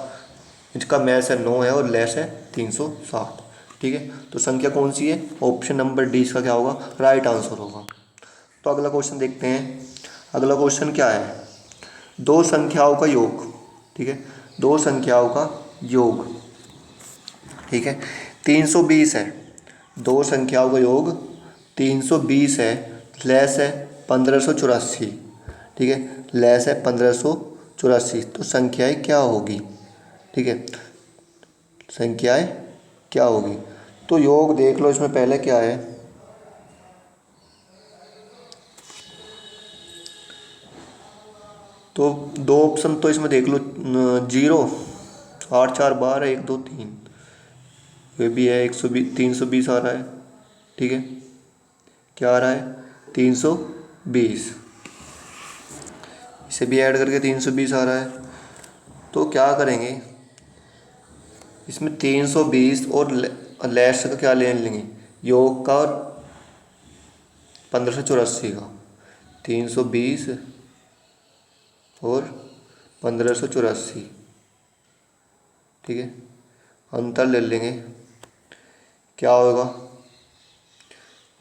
[SPEAKER 1] इसका में से 9 है और लेस है 360। ठीक है, तो संख्या कौन सी है, ऑप्शन नंबर डी इसका क्या होगा राइट आंसर होगा। तो अगला क्वेश्चन देखते हैं। अगला क्वेश्चन क्या है, दो संख्याओं का योग। ठीक है, दो संख्याओं का योग। ठीक है, 320 है, दो संख्याओं का योग 320 है, लेस है 1584। ठीक है, लेस है 1584, तो संख्याएं क्या होगी। ठीक है, संख्याएं क्या होगी, तो योग देख लो, इसमें पहले क्या है, तो दो ऑप्शन तो इसमें देख लो, 0 8 4 12 1 2 3, ये भी है 120 320 आ रहा है। ठीक है, क्या आ रहा है 320, इसे भी ऐड करके 320 आ रहा है। तो क्या करेंगे, इसमें 320 और लेस का क्या ले लेंगे, योग का और 1584 का, 320 और 1584। ठीक है, अंतर ले लेंगे, क्या होगा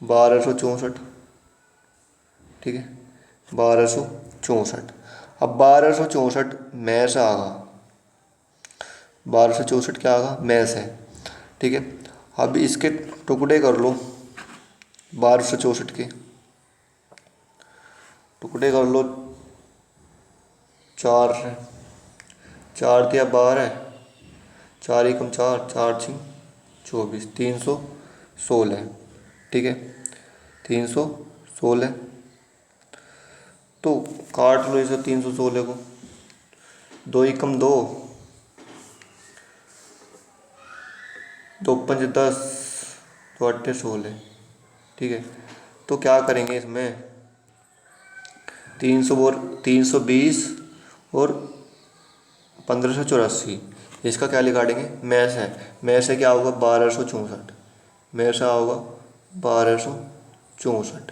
[SPEAKER 1] 1264। ठीक है, 1264, अब 1264 में से आगा, 1264 क्या आगा में से। ठीक है, अब इसके टुकड़े कर लो, 1264 के टुकड़े कर लो, 4 है, 4 दिया 12 है, 4 एकम 4, 4 छिंग 24, 316। ठीक है, 316, तो काट लो इसे 316 को, 2 एकम 2, 2 पंच 10, 2 अट्ठे 16। ठीक है, तो क्या करेंगे इसमें 320 और 1584, इसका क्या निकालेंगे में से, में से क्या होगा 1264, में से होगा 1264।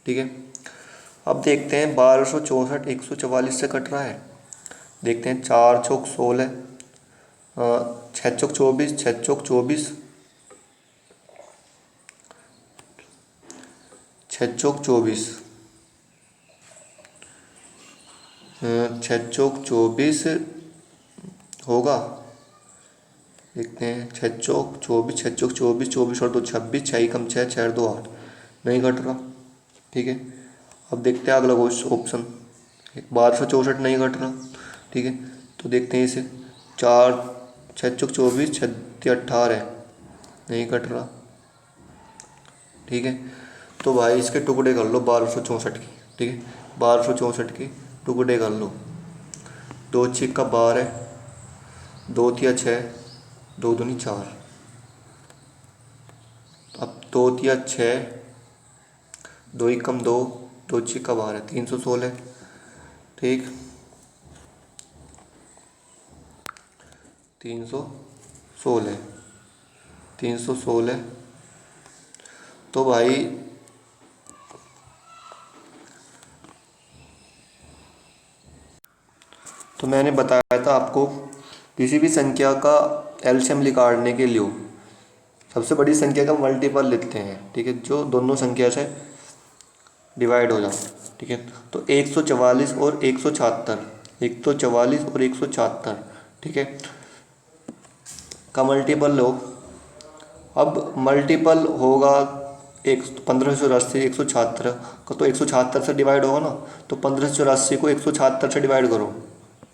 [SPEAKER 1] ठीक है, अब देखते हैं 1264 144 से कट रहा है, देखते हैं 4 चौक 16, 6 चौक 24, 6 चौक 24, 6 चौक 24, 6 चौक 24 होगा, देखते हैं 6 चौक 24, 6 चौक 24, 24 और 2 26, 6 कम 6 6 2 8, नहीं कट रहा। ठीक है, अब देखते हैं अगला ऑप्शन। 1264 नहीं घट रहा, ठीक है, तो देखते हैं इसे। 4 6 चौक 24, 6 18 नहीं घट रहा, ठीक है। तो भाई इसके टुकड़े कर लो 1264 की, ठीक है, 1264 के टुकड़े कर लो। 2 6 का 12, 2 तिया 6, 2 दूनी 4। अब 2 तिया 6, 2 एकम 2, 2 6 का 12, 316, ठीक, 316, 316। तो भाई तो मैंने बताया था आपको, किसी भी संख्या का एलसीएम निकालने के लिए सबसे बड़ी संख्या का मल्टीपल लेते हैं, ठीक है, जो दोनों संख्या से डिवाइड हो जाए, ठीक है। तो 144 और 176, 144 और 176, ठीक है, का मल्टीपल लो। अब मल्टीपल होगा 1584, 176 का, तो 176 से डिवाइड होगा ना, तो 1584 को 176 से डिवाइड करो,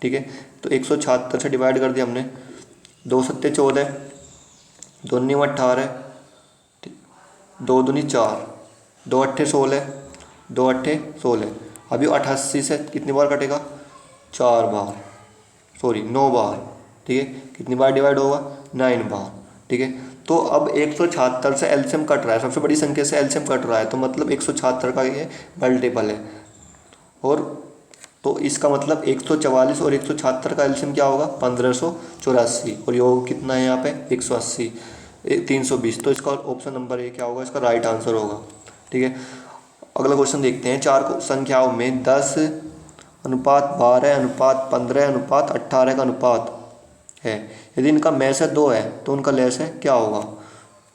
[SPEAKER 1] ठीक है। तो 176 से डिवाइड कर दिया हमने। 2 सत्ते 14, 2 नीम 18, 2 दूनी 4, 2 अट्ठे 16, 2 अट्ठे 16। अभी 88 से कितनी बार कटेगा? 4 बार, सॉरी 9 बार, ठीक है। कितनी बार डिवाइड होगा? 9 बार, ठीक है। तो अब 176 से एलसीएम कट रहा है, सबसे बड़ी संख्या से एलसीएम कट रहा है, तो मतलब 176 का ये मल्टीपल है। और तो इसका मतलब 144 और 176 का एलसीएम क्या होगा? 1584, और योग कितना है यहाँ पे? 180, 320। तो इसका ऑप्शन नंबर ए क्या होगा? इसका राइट आंसर होगा, ठीक है। अगला क्वेश्चन देखते हैं। 4 संख्याओं में 10 अनुपात 12 अनुपात 15 अनुपात 18 का अनुपात है। यदि इनका में से 2 है तो उनका लय से क्या होगा?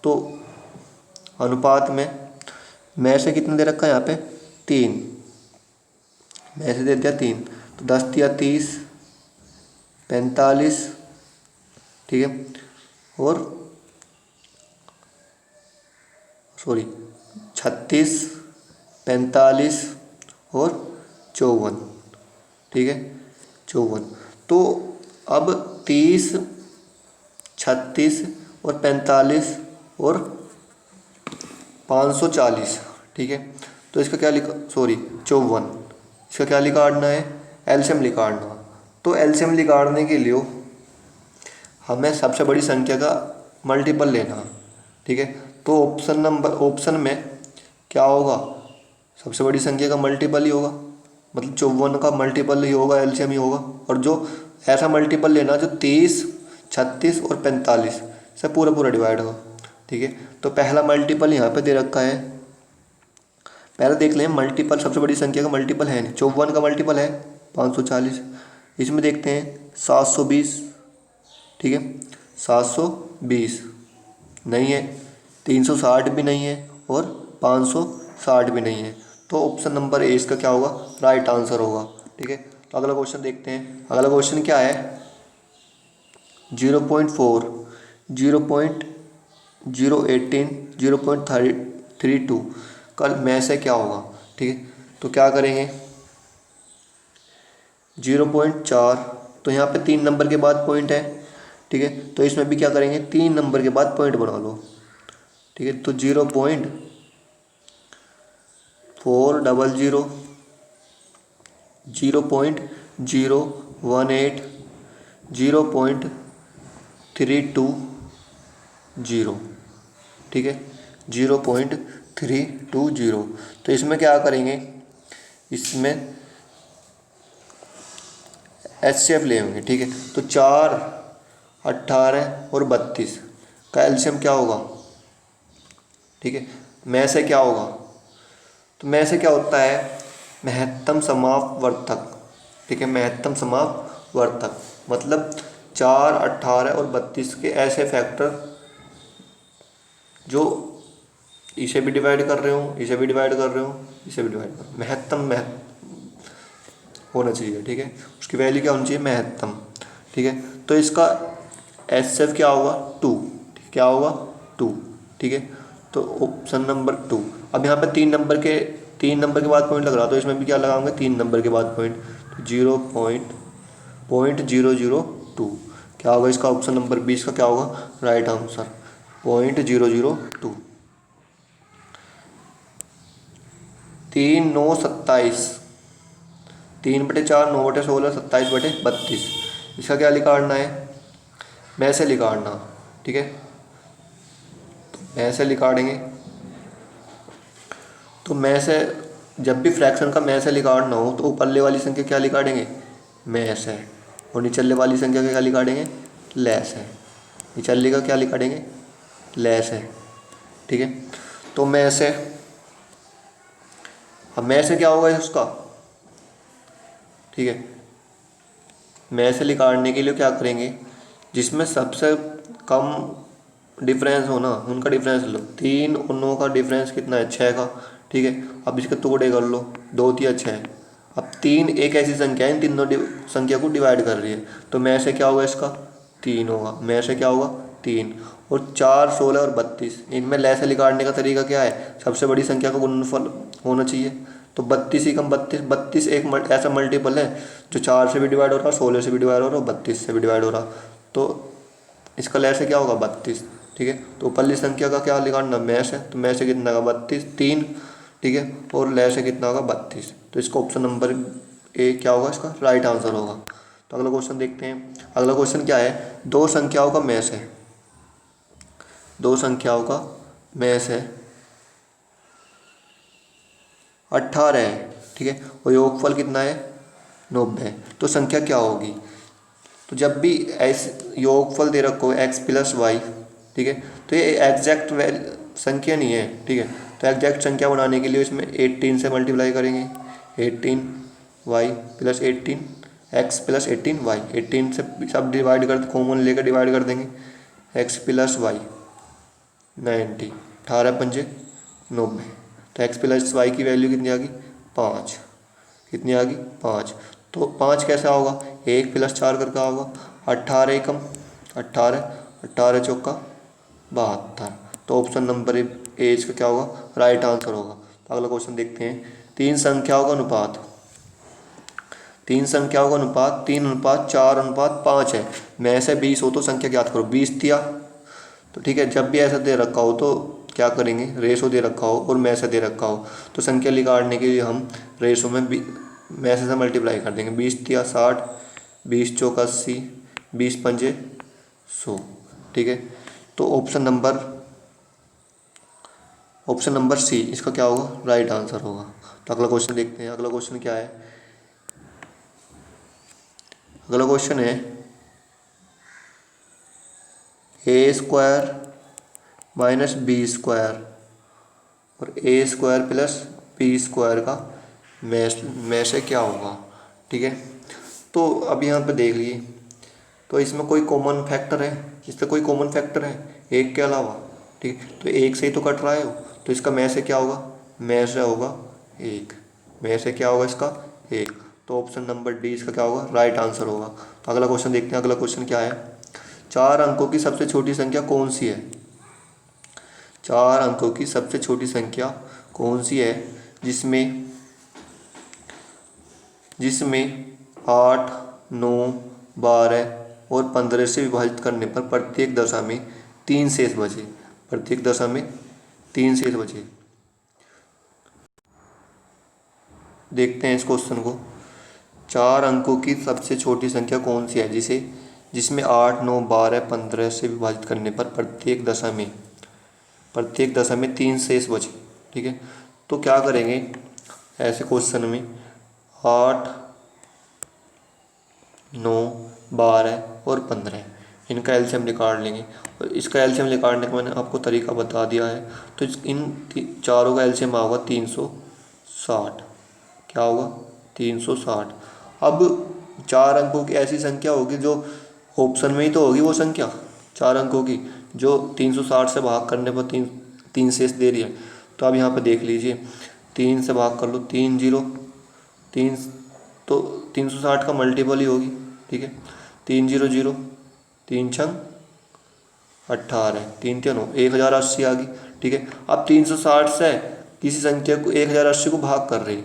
[SPEAKER 1] तो अनुपात में से कितना दे रखा है यहाँ पे? 3, में से दे दिया 3, तो 10 तिया 30, 45, ठीक है, और सॉरी 36, 45 और 54, ठीक है, 54। तो अब 30, 36 और 45 और 540, ठीक है। तो इसका क्या लिखा? सॉरी 54, इसका क्या निकालना है? एलसीएम निकालना। तो एलसीएम निकालने के लिए हमें सबसे बड़ी संख्या का मल्टीपल लेना, ठीक है। तो ऑप्शन में क्या होगा? सबसे बड़ी संख्या का मल्टीपल ही होगा, मतलब 54 का मल्टीपल ही होगा, एलसीएम ही होगा। और जो ऐसा मल्टीपल लेना जो 30, 36 और 45 से पूरा डिवाइड होगा, ठीक है। तो पहला मल्टीपल यहाँ पे दे रखा है। पहले देख लें मल्टीपल, सबसे बड़ी संख्या का मल्टीपल है नहीं। 54 का मल्टीपल है 540। इसमें देखते हैं 720, ठीक है, 720 नहीं है, 360 भी नहीं है, और 560 भी नहीं है। तो ऑप्शन नंबर ए इसका क्या होगा? राइट आंसर होगा, ठीक है। तो अगला क्वेश्चन देखते हैं। अगला क्वेश्चन क्या है? 0.4, 0.018, 0.32 कल में से क्या होगा, ठीक है। तो क्या करेंगे? 0.4, तो यहाँ पे 3 नंबर के बाद पॉइंट है, ठीक है। तो इसमें भी क्या करेंगे? 3 नंबर के बाद पॉइंट बना लो, ठीक है। तो 0.400, 0.018, 0.320, ठीक है, 0.320। तो इसमें क्या करेंगे? इसमें एचसीएफ लेंगे, ठीक है। तो 4, 18 और 32 का एलसीएम क्या होगा, ठीक है। में से क्या होगा? तो में से क्या होता है? महत्तम समापवर्तक, ठीक है, महत्तम समापवर्तक, मतलब 4, 18 और 32 के ऐसे फैक्टर जो इसे भी डिवाइड कर रहे हो, इसे भी डिवाइड कर रहे हो, इसे भी डिवाइड कर, महत्तम होना चाहिए, ठीक है। उसकी वैल्यू क्या होनी चाहिए? महत्तम, ठीक है। तो इसका एचसीएफ क्या होगा? 2, क्या होगा? 2, ठीक है। तो ऑप्शन नंबर 2। अब यहाँ पे 3 3 नंबर के बाद पॉइंट लग रहा, तो इसमें भी क्या लगाऊंगे 3 नंबर के बाद पॉइंट, तो 0.002 क्या होगा इसका ऑप्शन नंबर 20 का क्या होगा राइट आंसर 0.002। 3×9=27, 3/4 9/16 27/32, इसका क्या निकालना है, मैं से निकालना, ठीक है, मैं से निकालेंगे। तो मैं से जब भी फ्रैक्शन का मैं से निकालना हो तो ऊपरले वाली संख्या क्या निकालेंगे मैं से, और निचले वाली संख्या क्या निकालेंगे लेस है, निचले का क्या निकालेंगे लेस है, ठीक है। तो मैं से, अब मैं से क्या होगा उसका, ठीक है, मैं से निकालने के लिए क्या करेंगे, जिसमें सबसे कम डिफरेंस हो ना उनका डिफरेंस लो। 3 और 9 का डिफरेंस कितना है 6 का, ठीक है। अब इसके टुकड़े कर लो, 2 3 6। अब 3 एक ऐसी संख्या है इन तीनों संख्या को डिवाइड कर रही है, तो मैं से क्या होगा इसका 3 होगा, मैं से क्या होगा 3। और 4 16 और 32 इनमें लैसे निकालने का तरीका क्या है, सबसे बड़ी संख्या का गुणनफल होना चाहिए। तो 32 ही कम 32, 32 एक ऐसा मल्टीपल है जो 4 से भी डिवाइड हो रहा, 16 से भी डिवाइड हो रहा और 32 से भी डिवाइड हो रहा, तो इसका लैसे क्या होगा 32, ठीक है। तो ऊपरली संख्या का क्या निकालना मैश है, तो मैश से कितना होगा 32 3, ठीक है, और लैसे कितना होगा 32, तो इसका ऑप्शन नंबर ए क्या होगा इसका राइट आंसर होगा। तो अगला क्वेश्चन देखते हैं। अगला क्वेश्चन क्या है, दो संख्याओं का मैश है, दो संख्याओं का मैश है 18 है, ठीक है, और योगफल कितना है 90, तो संख्या क्या होगी। तो जब भी ऐसे योगफल दे रखो x+y, ठीक है, तो ये एग्जैक्ट संख्या नहीं है, ठीक है। तो एग्जैक्ट संख्या बनाने के लिए इसमें 18 से मल्टीप्लाई करेंगे, 18y + 18 x + 18y, 18 से सब डिवाइड कर कॉमन लेकर डिवाइड कर देंगे, x + y 90, 18 पंजे 90, तो x + y की वैल्यू कितनी आ गई 5, कितनी आ गई 5। तो 5 कैसा होगा 1 + 4 करके होगा 18 एकम 18, 18 चौका 72, तो ऑप्शन नंबर ए इसका क्या होगा राइट आंसर होगा। तो अगला क्वेश्चन देखते हैं। तीन संख्याओं का अनुपात, तीन संख्याओं का अनुपात 3:4:5 है, में से 20 हो तो संख्या ज्ञात करो। 20 दिया तो ठीक है, जब भी ऐसा दे रखा हो तो क्या करेंगे, रेशो दे रखा हो और में से दे रखा हो तो संख्या निकालने के लिए हम रेशो में में से मल्टीप्लाई कर देंगे। 20 दिया 60, 20 चौका 80, 20 पंजे 100, ठीक है। तो ऑप्शन नंबर सी इसका क्या होगा राइट आंसर होगा। तो अगला क्वेश्चन देखते हैं। अगला क्वेश्चन क्या है, अगला क्वेश्चन है a² - b² और a² + b² का में से क्या होगा, ठीक है। तो अब यहाँ पे देख लिए, तो इसमें कोई कॉमन फैक्टर है, इसमें कोई कॉमन फैक्टर है एक के अलावा, ठीक है। तो एक से ही तो कट रहा है, तो इसका में से क्या होगा, में से होगा 1, में से क्या होगा इसका 1, तो ऑप्शन नंबर डी इसका क्या होगा राइट आंसर होगा। तो अगला क्वेश्चन देखते हैं। अगला क्वेश्चन क्या है, 4 अंकों की सबसे छोटी संख्या कौन सी है। 4 अंकों की सबसे छोटी संख्या कौन सी है जिसमें 8, 9, 12 और 15 से विभाजित करने पर प्रत्येक दशा में 3 शेष बचे, प्रत्येक दशा में 3 शेष बचे। देखते हैं इस क्वेश्चन को। 4 अंकों की सबसे छोटी संख्या कौन सी है जिसमें 8, 9, 12, 15 से विभाजित करने पर प्रत्येक दशा में 3 शेष बचे, ठीक है। तो क्या करेंगे ऐसे क्वेश्चन में, 8, 9, 12 और 15 इनका एलसीएम निकाल लेंगे, और इसका एलसीएम निकालने का मैंने आपको तरीका बता दिया है। तो इन चारों का एलसीएम होगा 360, क्या होगा 360। अब 4 अंकों की ऐसी संख्या होगी जो ऑप्शन में ही तो होगी, वो संख्या 4 अंकों की जो 360 से भाग करने पर तीन शेष दे रही है। तो अब यहाँ पे देख लीजिए, 3 से भाग कर लो, 3 0 3, तो 360 का मल्टीपल ही होगी, ठीक है। 3 0 0, 3 6 18, 3 3 1080 आ गई, ठीक है। अब 360 से किसी संख्या को 1080 को भाग कर रही,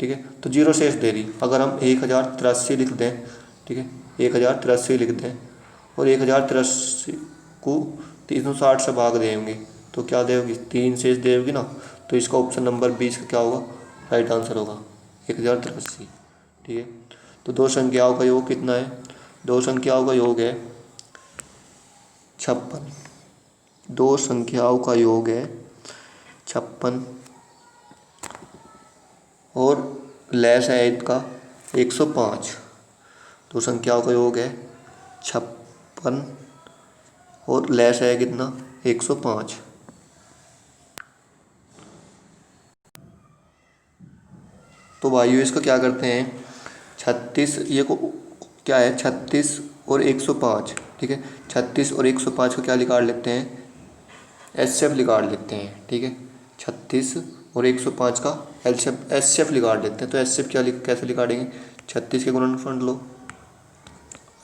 [SPEAKER 1] ठीक है, तो जीरो शेष दे रही। अगर हम 1083 लिख दें, ठीक है, 1083 लिख दें और 1083 को 360 से भाग देंगे तो क्या देगी, 3 शेष देगी ना। तो इसका ऑप्शन नंबर 20 का क्या होगा, राइट आंसर होगा 1083, ठीक है। तो दो संख्याओं का योग कितना है, दो संख्याओं का योग है 56, दो संख्याओं का योग है 56 और लैस है इसका 105। दो संख्याओं का योग है 56 और लैस है कितना, 105। तो भाइयों इसका क्या करते हैं, 36 ये को क्या है, 36 और 105, ठीक है, 36 और 105 का क्या निकाल लेते हैं, एचसीएफ निकाल लेते हैं, ठीक है। 36 और 105 का एचसीएफ निकाल लेते हैं। तो एचसीएफ क्या कैसे निकालेंगे, 36 के गुणनफल लो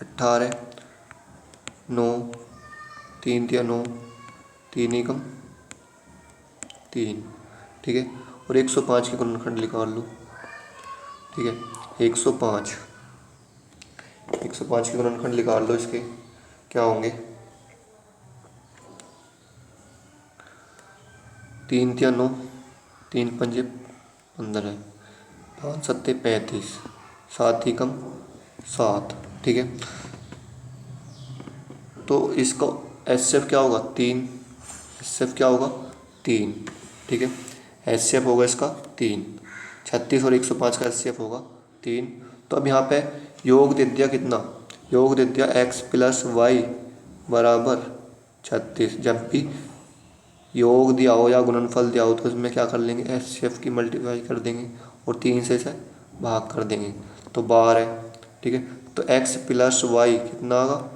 [SPEAKER 1] 18, 9, 3 या 9, 3 एकम 3, ठीक है, और 105 के गुणनखंड निकाल लो, ठीक है। 105 के गुणनखंड निकाल लो, इसके क्या होंगे, 3 या 9, 3 पंजे 15, 5 सत्ते 35, 7 एकम 7, ठीक है। तो इसका एचसीएफ क्या होगा, 3, एचसीएफ क्या होगा 3, ठीक है, एचसीएफ होगा इसका 3। 36 और 105 का एचसीएफ होगा 3। तो अब यहाँ पे योग दे दिया कितना, योग दे दिया x प्लस वाई बराबर 36। जब भी योग दिया हो या गुणनफल दिया हो तो इसमें क्या कर लेंगे, एचसीएफ की मल्टीप्लाई कर देंगे और 3 से इसे भाग कर देंगे तो 12 है, ठीक है। तो x प्लस वाई कितना आगा,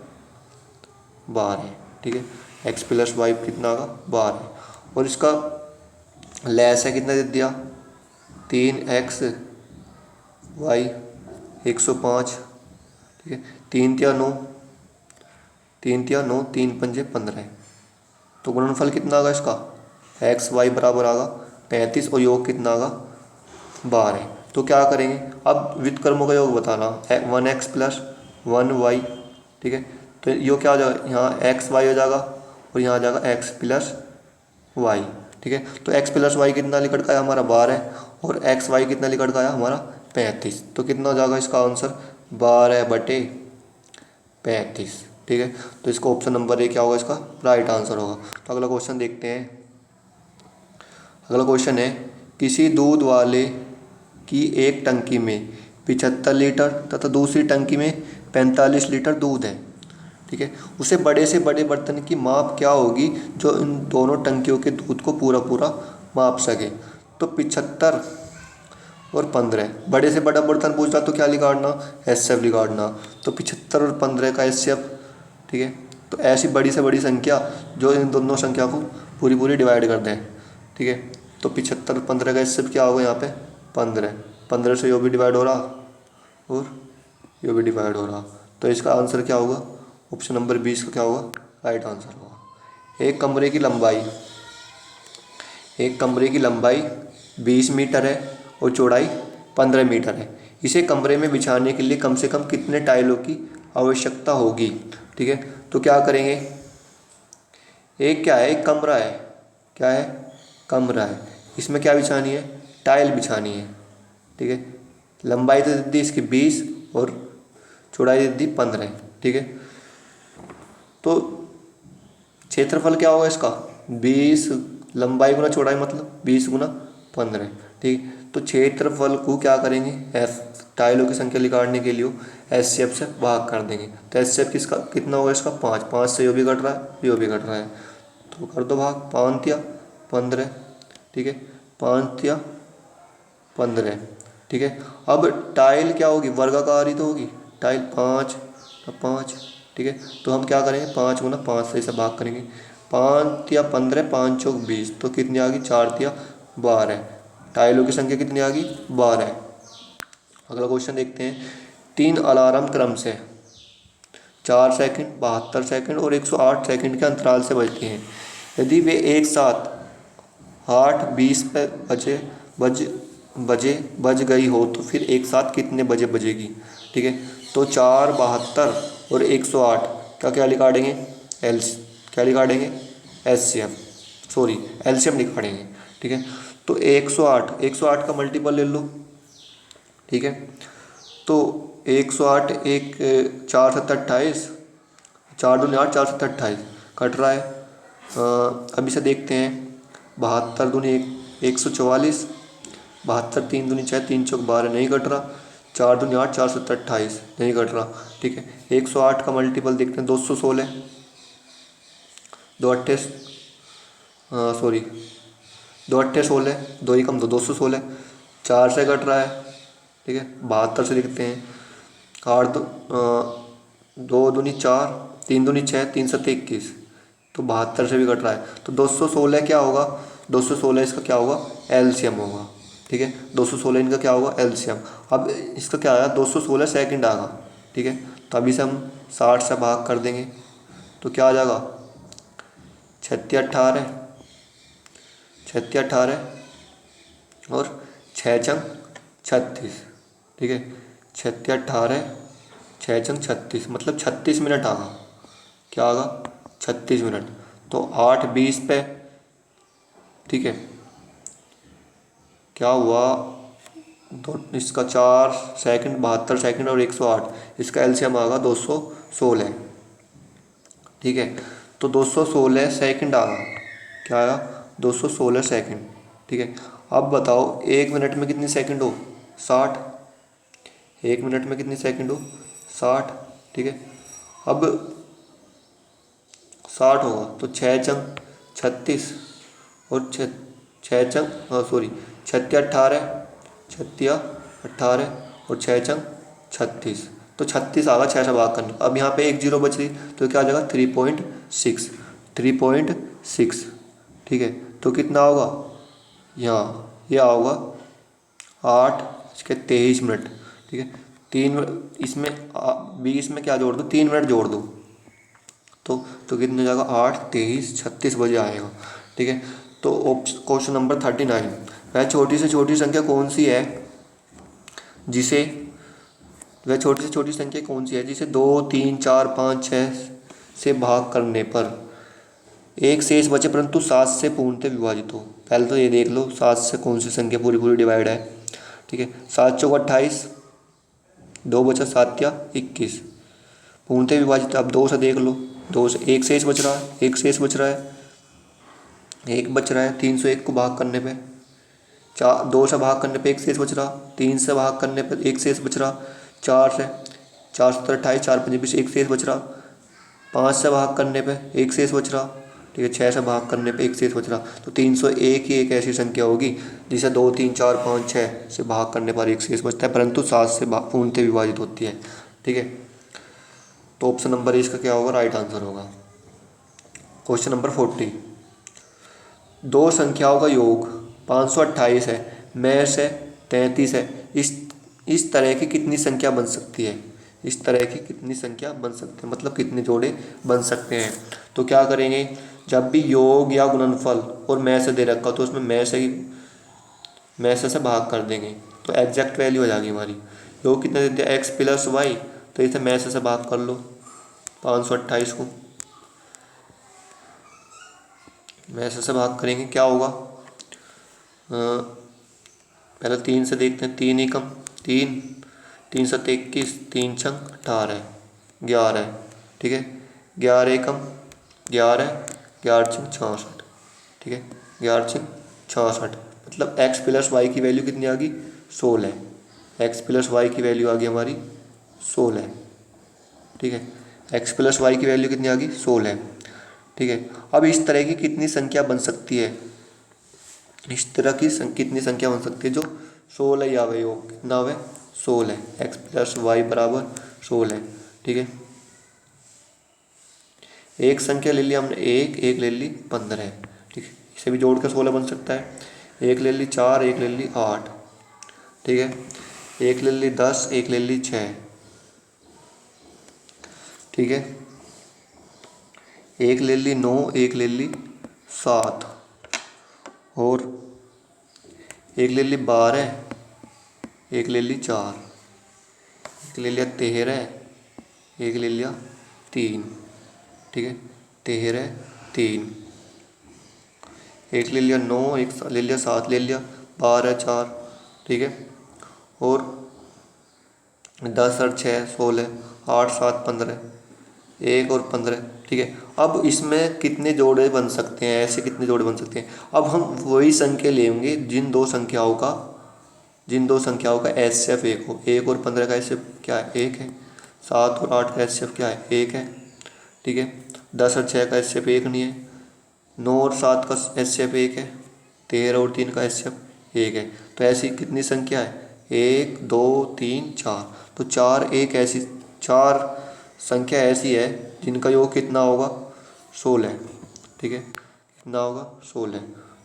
[SPEAKER 1] 12 है, ठीक है, x प्लस वाई कितना आगा 12। और इसका लैस है कितना दे दिया, 3x वाई 105, ठीक है, 3 या 9, 3 पंजे 15। तो गुणनफल कितना आगा इसका, एक्स वाई बराबर आगा 35 और योग कितना आगा 12। तो क्या करेंगे, अब व्युत्क्रमों का योग बताना, 1x प्लस 1y, ठीक है। तो यो क्या हो जाएगा, यहाँ एक्स वाई हो जाएगा और यहाँ आ जाएगा एक्स प्लस वाई, ठीक है। तो x प्लस वाई कितना निकट का है हमारा 12 और एक्स वाई कितना निकट का है हमारा 35। तो कितना हो जाएगा इसका आंसर 12/35, ठीक है। तो इसका ऑप्शन नंबर ए क्या होगा, इसका राइट आंसर होगा। तो अगला क्वेश्चन देखते हैं। अगला क्वेश्चन है, किसी दूध वाले की एक टंकी में 75 लीटर तथा दूसरी टंकी में 45 लीटर दूध है, ठीक है। उसे बड़े से बड़े बर्तन की माप क्या होगी जो इन दोनों टंकियों के दूध को पूरा पूरा माप सके। तो 75 और 15, बड़े से बड़ा बर्तन पूछना तो क्या निकालना, एचसीएफ निकालना। तो 75 और 15 का एचसीएफ, ठीक है। तो ऐसी बड़ी से बड़ी संख्या जो इन दोनों संख्या को पूरी पूरी डिवाइड कर दें, ठीक है। तो 75 और 15 का एचसीएफ क्या होगा यहाँ पे 15, 15 से यो भी डिवाइड हो रहा और यो भी डिवाइड हो रहा। तो इसका आंसर क्या होगा, ऑप्शन नंबर 20 का क्या होगा, राइट आंसर होगा। एक कमरे की लंबाई 20 मीटर है और चौड़ाई 15 मीटर है। इसे कमरे में बिछाने के लिए कम से कम कितने टाइलों की आवश्यकता होगी, ठीक है। तो क्या करेंगे, एक क्या है, एक कमरा है, क्या है, कमरा है, इसमें क्या बिछानी है, टाइल बिछानी है, ठीक है। लंबाई तो दे दी इसकी 20 और चौड़ाई दे दी 15, ठीक है। तो क्षेत्रफल क्या होगा इसका 20 लंबाई गुना चौड़ाई मतलब 20 गुना 15, ठीक। तो क्षेत्रफल को क्या करेंगे, एफ टाइलों की संख्या निकालने के लिए एचसीएफ से भाग कर देंगे। तो एचसीएफ किसका कितना होगा इसका 5, 5 से यो भी घट रहा है यो भी घट रहा है तो कर दो भाग, 5 या 15, ठीक है, 5 या 15, ठीक है। अब टाइल क्या होगी, वर्गाकार ही तो होगी टाइल, 5 5, ठीक है। तो हम क्या करेंगे 5 गुना 5 से इसे भाग करेंगे, 5 या 15, 5 चौक 20, तो कितनी आ गई 4 या 12, टाइलों की संख्या कितनी आ गई 12। अगला क्वेश्चन देखते हैं, 3 अलार्म क्रम से 4 सेकंड, 72 सेकंड और 108 सेकंड के अंतराल से बजते हैं। यदि वे एक साथ 8:20 पे बज बजे बज गई हो तो फिर एक साथ कितने बजे बजेगी। ठीक है, तो 4, 72 और 108 क्या क्या निकालेंगे, एल क्या निकालेंगे, एलसीएम, सॉरी एलसीएम निकालेंगे। ठीक है, तो 108 का मल्टीपल ले लो। ठीक है, तो 108 एक 4 7 28, 4 दूनी 8, 4 7 28 कट रहा है। अभी से देखते हैं, 72 दूनी 144, 72 3 दूनी 6, 3 चौक 12 नहीं कट रहा, 4 दूनी 8, 4 7 28 नहीं कट रहा। ठीक है, 108 का मल्टीपल देखते हैं, 216, 2 सॉरी 2 16, 2 ही कम 216, 4 से कट रहा है। ठीक है, 72 से लिखते हैं, 8 2 दूनी 4, 3 दूनी 6, 3 7 21, तो 72 से भी कट रहा है। तो 216 क्या होगा, 216 इसका क्या होगा, एलसीएम होगा। ठीक है, 216 इनका क्या होगा, एलसीएम। अब इसका क्या आया, 216 सेकंड आएगा। ठीक है, तो अभी से हम 60 से भाग कर देंगे तो क्या आ जाएगा, 36 18 और 6 चंग 36। ठीक है, 36 18 6 चंग 36 मतलब 36 मिनट आगा, क्या आगा, 36 मिनट। तो 8:20 पे, ठीक है, क्या हुआ, दो इसका 4 सेकंड 72 सेकंड और 108, इसका एलसीएम आगा 216। ठीक है, तो 216 सेकंड आगा, क्या आया, 216 सेकंड। ठीक है, अब बताओ 1 मिनट में कितनी सेकंड हो, 60, 1 मिनट में कितनी सेकंड हो, 60। ठीक है, अब 60 होगा तो 6 चंग 36 और 6 चंग सॉरी 36 18 और 6 चंग 36, तो 36 आगा 6 से भाग करने। अब यहाँ पे 1 जीरो बच रही तो क्या आ जाएगा, 3.6। ठीक है, तो कितना होगा, यहाँ यह होगा 8:23। ठीक है, 3 इसमें 20 में क्या जोड़ दो, 3 मिनट जोड़ दो, तो कितने जाएगा, 8:23 36 बजे आएगा। ठीक है, तो क्वेश्चन नंबर 39, वह छोटी से छोटी संख्या कौन सी है जिसे वह छोटी से छोटी संख्या कौन सी है जिसे 2 3 4 5 6 से भाग करने पर एक शेष बचे परंतु 7 से पूर्णतः विभाजित हो। पहले तो ये देख लो 7 से कौन सी संख्या पूरी पूरी डिवाइड है। ठीक है, 7 चौक 28, 2 बचा 7 या 21, पूर्णतः विभाजित। अब 2 से देख लो, 2 से एक शेष बच रहा है, एक शेष बच रहा है, एक बच रहा है। 301 को भाग करने पे 2 से भाग करने पे एक शेष बच रहा, 3 से भाग करने पे एक शेष बच रहा, 4 से 4 7 28, 4 5 20 एक शेष बच रहा, 5 से भाग करने पे एक शेष बच रहा। ठीक है, 6 से भाग करने पे एक शेष बच रहा। तो 301 ही एक ऐसी संख्या होगी जिसे 2 3 4 5 6 से भाग करने पर एक शेष बचता है परंतु 7 से पूर्णतः विभाजित होती है। ठीक है, तो ऑप्शन नंबर इसका क्या होगा, राइट आंसर होगा। क्वेश्चन नंबर 40, दो संख्याओं का योग 528 है, महज है 33 है, इस तरह की कितनी संख्या बन सकती है, इस तरह की कितनी संख्या बन सकते हैं, मतलब कितने जोड़े बन सकते हैं। तो क्या करेंगे, जब भी योग या गुणनफल और में से दे रखा तो उसमें में से भाग कर देंगे तो एग्जैक्ट वैल्यू हो जाएगी हमारी। योग कितना देते हैं, एक्स प्लस वाई, तो इसे में से भाग कर लो 528 को, में से भाग करेंगे क्या होगा, पहले 3 से देखते हैं, 3 ही कम 3, 3 7 21, 3 छंग 18 11। ठीक है, 11 एकम 11, 11 छंग 66। ठीक है, 11 छंग 66 मतलब एक्स प्लस वाई की वैल्यू कितनी आ गई, 16। एक्स प्लस वाई की वैल्यू आ गई हमारी 16। ठीक है, एक्स प्लस वाई की वैल्यू कितनी आ गई, 16। ठीक है, अब इस तरह की कितनी संख्या बन सकती है, इस तरह की कितनी संख्या बन सकती है जो 16 ही आवे, योग कितना आवे 16, एक्स प्लस वाई बराबर 16। ठीक है, एक संख्या ले ली हमने, एक ले ली 15। ठीक है, इसे भी जोड़ कर 16 बन सकता है। एक ले ली 4, एक ले ली 8। ठीक है, एक ले ली 10, एक ले ली 6। ठीक है, एक ले ली 9, एक ले ली 7 और एक ले ली 12, एक ले ली 4, एक ले लिया 13, एक ले लिया 3, ठीक है, 13 3, एक ले लिया 9, एक ले लिया 7, ले लिया 12 4, ठीक है, और 10 और 6 16, 8 7 15, 1 और 15, ठीक है। अब इसमें कितने जोड़े बन सकते हैं, ऐसे कितने जोड़े बन सकते हैं। अब हम वही संख्या लेंगे जिन दो संख्याओं का एचसीएफ एक हो। 1 और 15 का एचसीएफ क्या है, 1 है। 7 और 8 का एचसीएफ क्या है, 1 है, ठीक है। 10 और 6 का एचसीएफ 1 नहीं है। 9 और 7 का एचसीएफ 1 है। 13 और 3 का एचसीएफ 1 है। तो ऐसी कितनी संख्या है, 1 2 3 4। तो चार संख्या ऐसी है जिनका योग कितना होगा, 16, ठीक है, कितना होगा 16।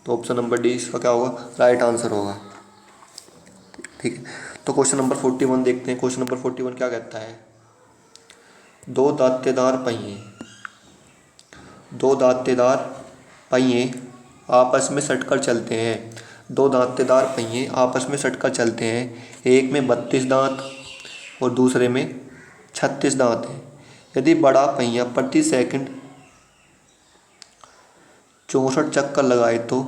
[SPEAKER 1] तो ऑप्शन नंबर डी इसका क्या होगा, राइट आंसर होगा, ठीक है। तो क्वेश्चन नंबर 41 देखते हैं। क्वेश्चन नंबर 41 क्या कहता है, दो दांतेदार पहिए आपस में सटकर चलते हैं। दो दांतेदार पहिए आपस में सटकर चलते हैं। एक में 32 दांत और दूसरे में 36 दांत हैं। यदि बड़ा पहिया प्रति सेकंड 64 चक्कर लगाए तो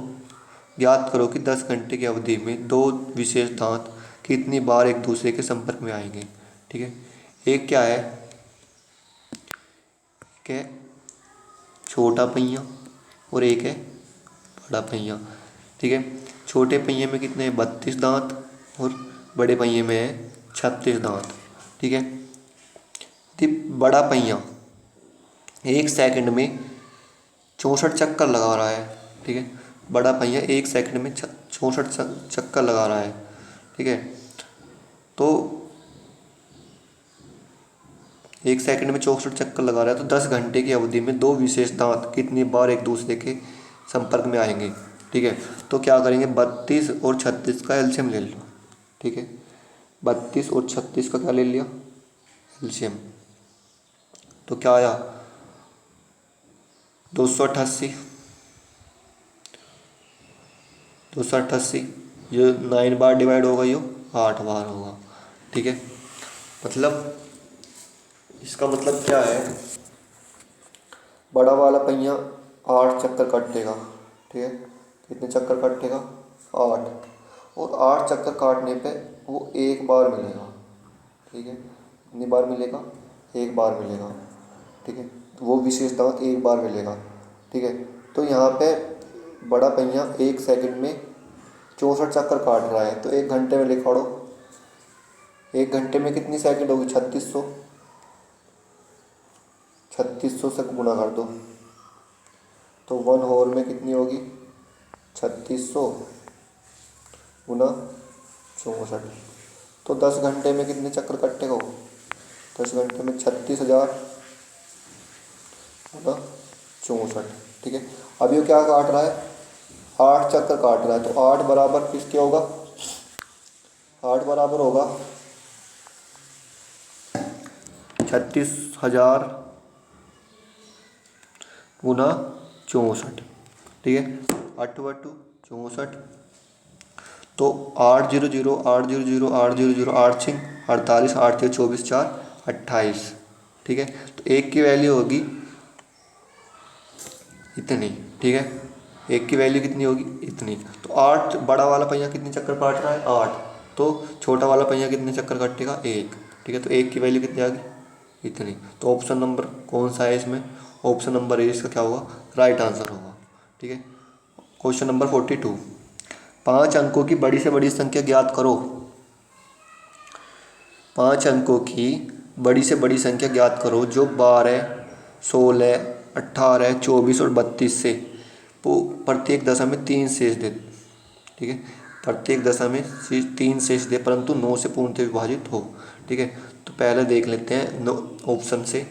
[SPEAKER 1] ज्ञात करो कि 10 घंटे की अवधि में दो विशेष दांत कितनी बार एक दूसरे के संपर्क में आएंगे, ठीक है। एक क्या है, एक है छोटा पहिया और एक है बड़ा पहिया, ठीक है। छोटे पहिए में कितने 32 दांत और बड़े पहिए में है 36 दांत, ठीक है। यदि बड़ा पहिया एक सेकंड में 64 चक्कर लगा रहा है, ठीक है। बड़ा पहिया एक सेकंड में 64 चक्कर लगा रहा है, ठीक है। तो एक सेकंड में 64 चक्कर लगा रहा है, तो 10 घंटे की अवधि में दो विशेष दांत कितनी बार एक दूसरे के संपर्क में आएंगे, ठीक है। तो क्या करेंगे, 32 और 36 का एलसीएम ले लो, ठीक है। 32 और 36 का क्या ले लिया, एलसीएम। तो क्या आया 288। 288 ये 9 बार डिवाइड होगा, ये 8 बार होगा, ठीक है। मतलब इसका मतलब क्या है, बड़ा वाला पहिया 8 चक्कर काटेगा, ठीक है। कितने चक्कर काटेगा, 8। और 8 चक्कर काटने पे वो एक बार मिलेगा, ठीक है। कितनी बार मिलेगा, एक बार मिलेगा, ठीक है। तो वो विशेष दांत एक बार मिलेगा, ठीक है। तो यहाँ पे बड़ा पहिया एक सेकंड में 64 चक्कर काट रहा है, तो 1 घंटे में लिखा दो। 1 घंटे में कितनी सेकंड होगी, 3600। 3600 से गुणा कर दो तो 1 आवर में कितनी होगी, 3600 गुना 64। तो 10 घंटे में कितने चक्कर कटेगा वो, 10 घंटे में 36,000 गुना 64, ठीक है। अब ये क्या काट रहा है, 8 चक्कर काट रहा है, तो 8 बराबर किसके होगा, 8 बराबर होगा 36,000 गुना 64, ठीक है। 8 बटू 64, तो 8 0 0 8 0 0 8 0 0 8 6 48 8 3 24 4 28, ठीक है। तो एक की वैल्यू होगी इतनी, ठीक है। एक की वैल्यू कितनी होगी, इतनी। तो 8 बड़ा वाला पहिया कितने चक्कर काट रहा है, 8। तो छोटा वाला पहिया कितने चक्कर काटेगा, 1, ठीक है। तो एक की वैल्यू कितनी आ गई, इतनी। तो ऑप्शन नंबर कौन सा है इसमें, ऑप्शन नंबर ए इसका क्या होगा, राइट आंसर होगा, ठीक है। क्वेश्चन नंबर 42, 5 अंकों की बड़ी से बड़ी संख्या ज्ञात करो। 5 अंकों की बड़ी से बड़ी संख्या ज्ञात करो जो 12 16 18 24 और 32 से प्रत्येक दशा में 3 शेष दे, ठीक है। प्रत्येक दशा में 3 शेष दे परंतु 9 से पूर्णतः विभाजित हो, ठीक है। तो पहले देख लेते हैं ऑप्शन से,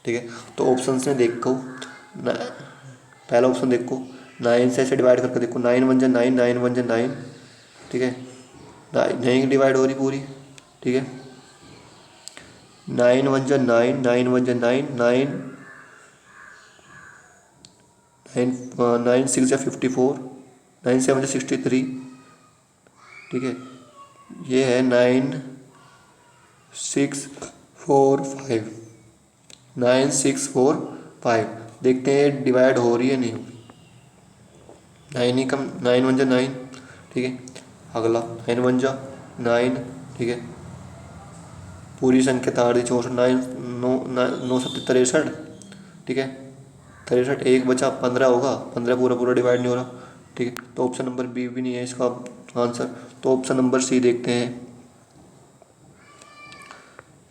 [SPEAKER 1] ठीक है। तो ऑप्शन से देखो, पहला ऑप्शन देखो 9 से ऐसे डिवाइड करके देखो, 9 1 9 9 1 9, ठीक है। 9 डिवाइड हो रही पूरी, ठीक है। 9 1 9 9 1 9 9 9 9 6 54, 9 7 63, ठीक है। ये है 9 6 4 5, 9 6 4 5। देखते हैं डिवाइड हो रही है नहीं हो रही। 9 ही कम, 9 1 9, ठीक है। अगला 9 1 9, ठीक है। पूरी संख्या ताड़ दी 64, 9 7 63, ठीक है। 63, एक बचा 15 होगा, 15 पूरा पूरा डिवाइड नहीं हो रहा, ठीक है। तो ऑप्शन नंबर बी भी नहीं है इसका आंसर। तो ऑप्शन नंबर सी देखते हैं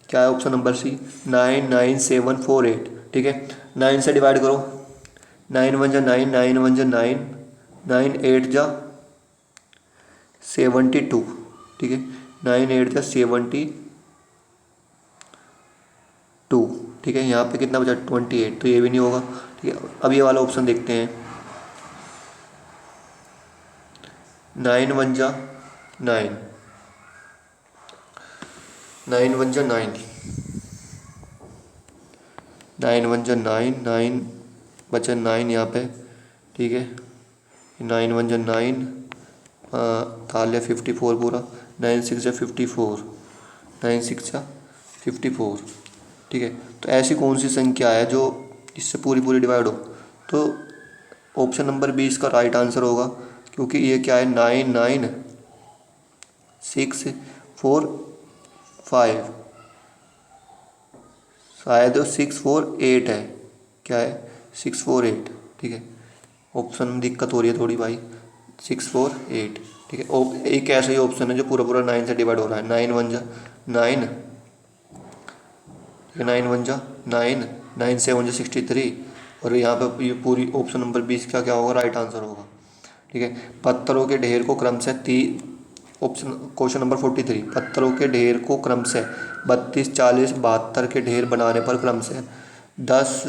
[SPEAKER 1] क्या है। ऑप्शन नंबर सी 9 9 7 4 8, ठीक है। 9 से डिवाइड करो, 9 1 9, 9 1 9, 9 8 72, ठीक है। 9 8 72, ठीक है। यहाँ पे कितना बचा 28, तो ये भी नहीं होगा, ठीक है। अब ये वाला ऑप्शन देखते हैं। 9 1 9, 9 1 9, 9 1 9, 9 बचा 9 यहाँ पे, ठीक है। 9 1 9, ताले 54 पूरा, 9 6 54, 9 6 54, ठीक है। तो ऐसी कौन सी संख्या है जो इससे पूरी पूरी डिवाइड हो। तो ऑप्शन नंबर बी इसका राइट आंसर होगा, क्योंकि ये क्या है 9 9 6 4 5, शायद 6 4 8 है, क्या है 6 4 8, ठीक है। ऑप्शन में दिक्कत हो रही है थोड़ी भाई, 6 4 8, ठीक है। एक ऐसा ही ऑप्शन है जो पूरा पूरा 9 से डिवाइड हो रहा है। 9 1 9, 9 1 9, 9 7 63, और यहाँ पे ये पूरी ऑप्शन नंबर 20 का क्या होगा, राइट आंसर होगा, ठीक है। पत्थरों के ढेर को क्रम से ऑप्शन क्वेश्चन नंबर 43, पत्थरों के ढेर को क्रम से 32 40 72 के ढेर बनाने पर क्रम से 10